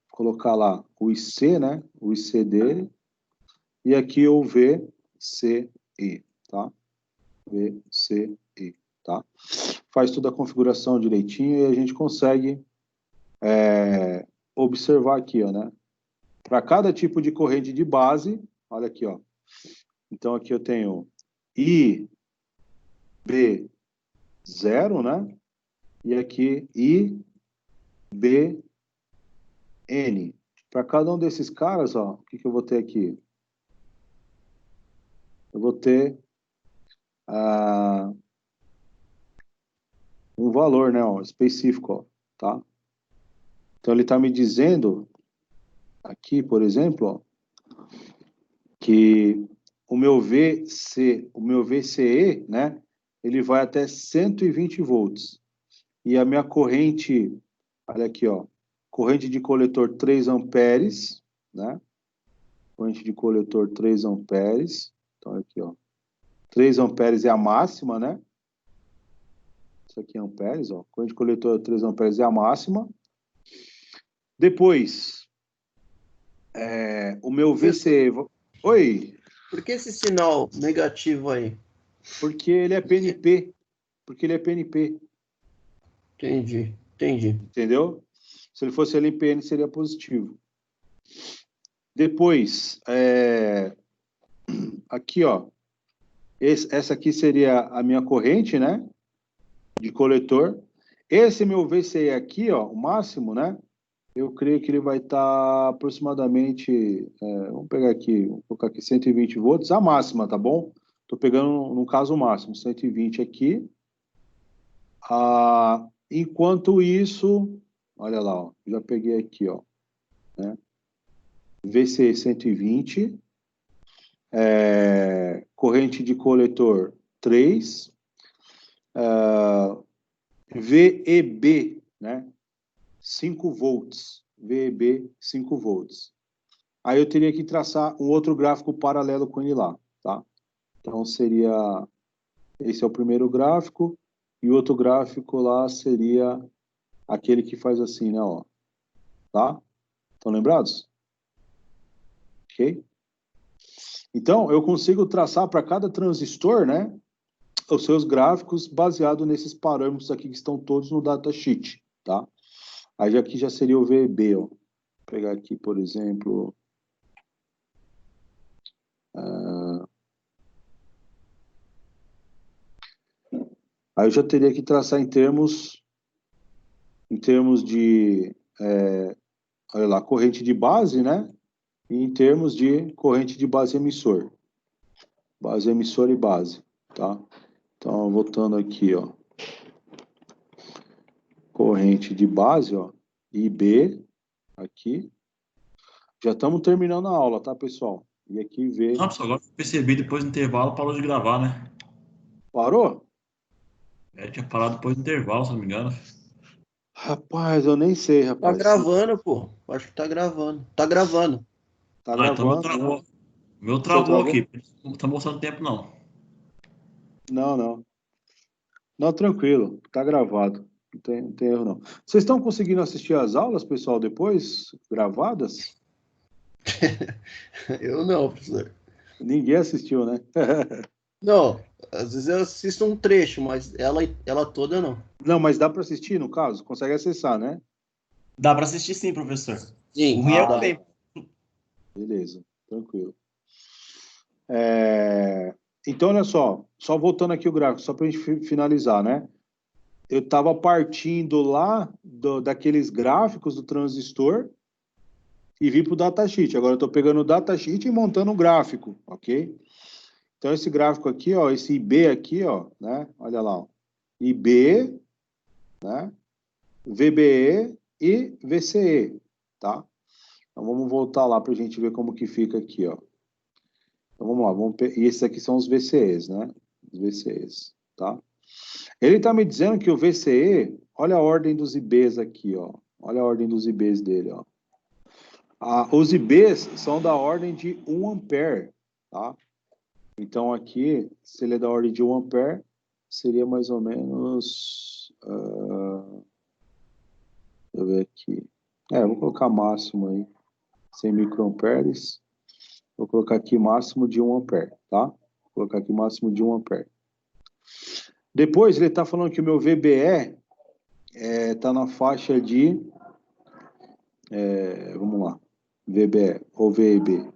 colocar lá o IC, né? O IC dele, e aqui o VCE, tá? VCE, tá? Faz toda a configuração direitinho e a gente consegue observar aqui, ó, né? Para cada tipo de corrente de base, olha aqui, ó. Então aqui eu tenho IB0, né? E aqui IBN. Para cada um desses caras, ó, o que que eu vou ter aqui? Eu vou ter um valor, né, ó, específico, ó, tá? Então ele está me dizendo aqui, por exemplo, ó, que o meu VCE, né, ele vai até 120 volts. E a minha corrente, olha aqui, ó, corrente de coletor 3 amperes, né? Corrente de coletor 3 amperes. Então aqui, ó, 3 amperes é a máxima, né? Isso aqui é amperes, ó. Corrente de coletor 3 amperes é a máxima. Depois, o meu VCE... Oi? Por que esse sinal negativo aí? Porque ele é PNP. Porque ele é PNP. Entendi. Entendeu? Se ele fosse LPN, seria positivo. Depois, aqui, ó. Essa aqui seria a minha corrente, né? De coletor. Esse meu VCE aqui, ó, o máximo, né? eu creio que ele vai estar aproximadamente, vamos pegar aqui, vou colocar aqui 120 volts, a máxima, tá bom? Estou pegando, no caso, o máximo, 120 aqui. Enquanto isso, olha lá, ó, já peguei aqui, ó, né? VC 120, corrente de coletor 3, VEB, né? 5 volts, VEB 5 volts. Aí eu teria que traçar um outro gráfico paralelo com ele lá, tá? Então seria, esse é o primeiro gráfico, e o outro gráfico lá seria aquele que faz assim, né, ó, tá? Estão lembrados? Ok? Então, eu consigo traçar para cada transistor, né, os seus gráficos baseado nesses parâmetros aqui que estão todos no datasheet, tá? Aí aqui já seria o VEB, ó. Vou pegar aqui, por exemplo... Aí eu já teria que traçar em termos de, olha lá, corrente de base, né? E em termos de corrente de base emissor. Base emissor e base, tá? Então, voltando aqui, ó. Corrente de base, ó. IB, aqui. Já estamos terminando a aula, tá, pessoal? E aqui V. Não, pessoal, agora eu percebi, depois do intervalo, parou de gravar, né? Parou? Tinha parado depois do intervalo, se não me engano. Rapaz, eu nem sei, Tá rapaz. gravando, pô. Acho que tá gravando. Tá gravando. Tá Então meu gravando, travou. né? Meu O seu travou travou? aqui. Não tá mostrando tempo, não. Não. Não, tranquilo. Tá gravado. Não tem erro, não. Vocês estão conseguindo assistir as aulas, pessoal, depois? Gravadas? Eu não, professor. Ninguém assistiu, né? Não, às vezes eu assisto um trecho, mas ela toda não. Não, mas dá para assistir, no caso? Consegue acessar, né? Dá para assistir sim, professor. O Sim, ruim é o dá. tempo. Beleza, tranquilo. Então, olha só voltando aqui o gráfico, só para a gente finalizar, né? Eu estava partindo lá daqueles gráficos do transistor e vim para o datasheet. Agora eu estou pegando o datasheet e montando um gráfico, ok? Então, esse gráfico aqui, ó, esse IB aqui, ó, né? Olha lá, ó. IB, né? VBE e VCE, tá? Então, vamos voltar lá para a gente ver como que fica aqui, ó. Então, vamos lá. E esses aqui são os VCEs, né? Os VCEs, tá? Ele está me dizendo que o VCE, olha a ordem dos IBs aqui, ó. Olha a ordem dos IBs dele, ó. Os IBs são da ordem de 1 ampere, tá? Então, aqui, se ele é da ordem de 1 ampere, seria mais ou menos... deixa eu ver aqui. Vou colocar máximo aí. 100 microamperes. Vou colocar aqui máximo de 1 ampere, tá? Vou colocar aqui máximo de 1 ampere. Depois, ele está falando que o meu VBE está na faixa de... vamos lá. VBE ou VEB.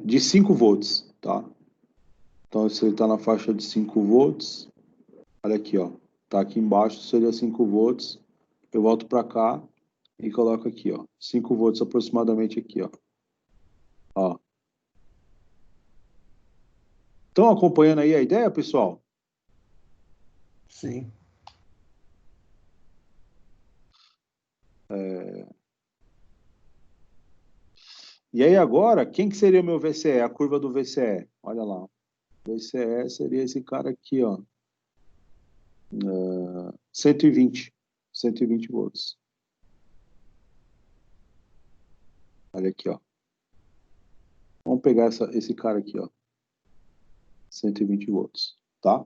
De 5 volts, tá? Então, se ele está na faixa de 5 volts, olha aqui, ó. Tá aqui embaixo, seria 5 volts. Eu volto para cá e coloco aqui, ó. 5 volts aproximadamente aqui, ó. Ó. Estão acompanhando aí a ideia, pessoal? Sim. E aí agora, quem que seria o meu VCE? A curva do VCE. Olha lá. O VCE seria esse cara aqui, ó. 120 volts. Olha aqui, ó. Vamos pegar esse cara aqui, ó. 120 volts, tá?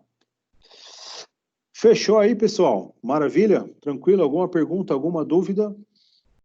Fechou aí, pessoal? Maravilha? Tranquilo? Alguma pergunta, alguma dúvida?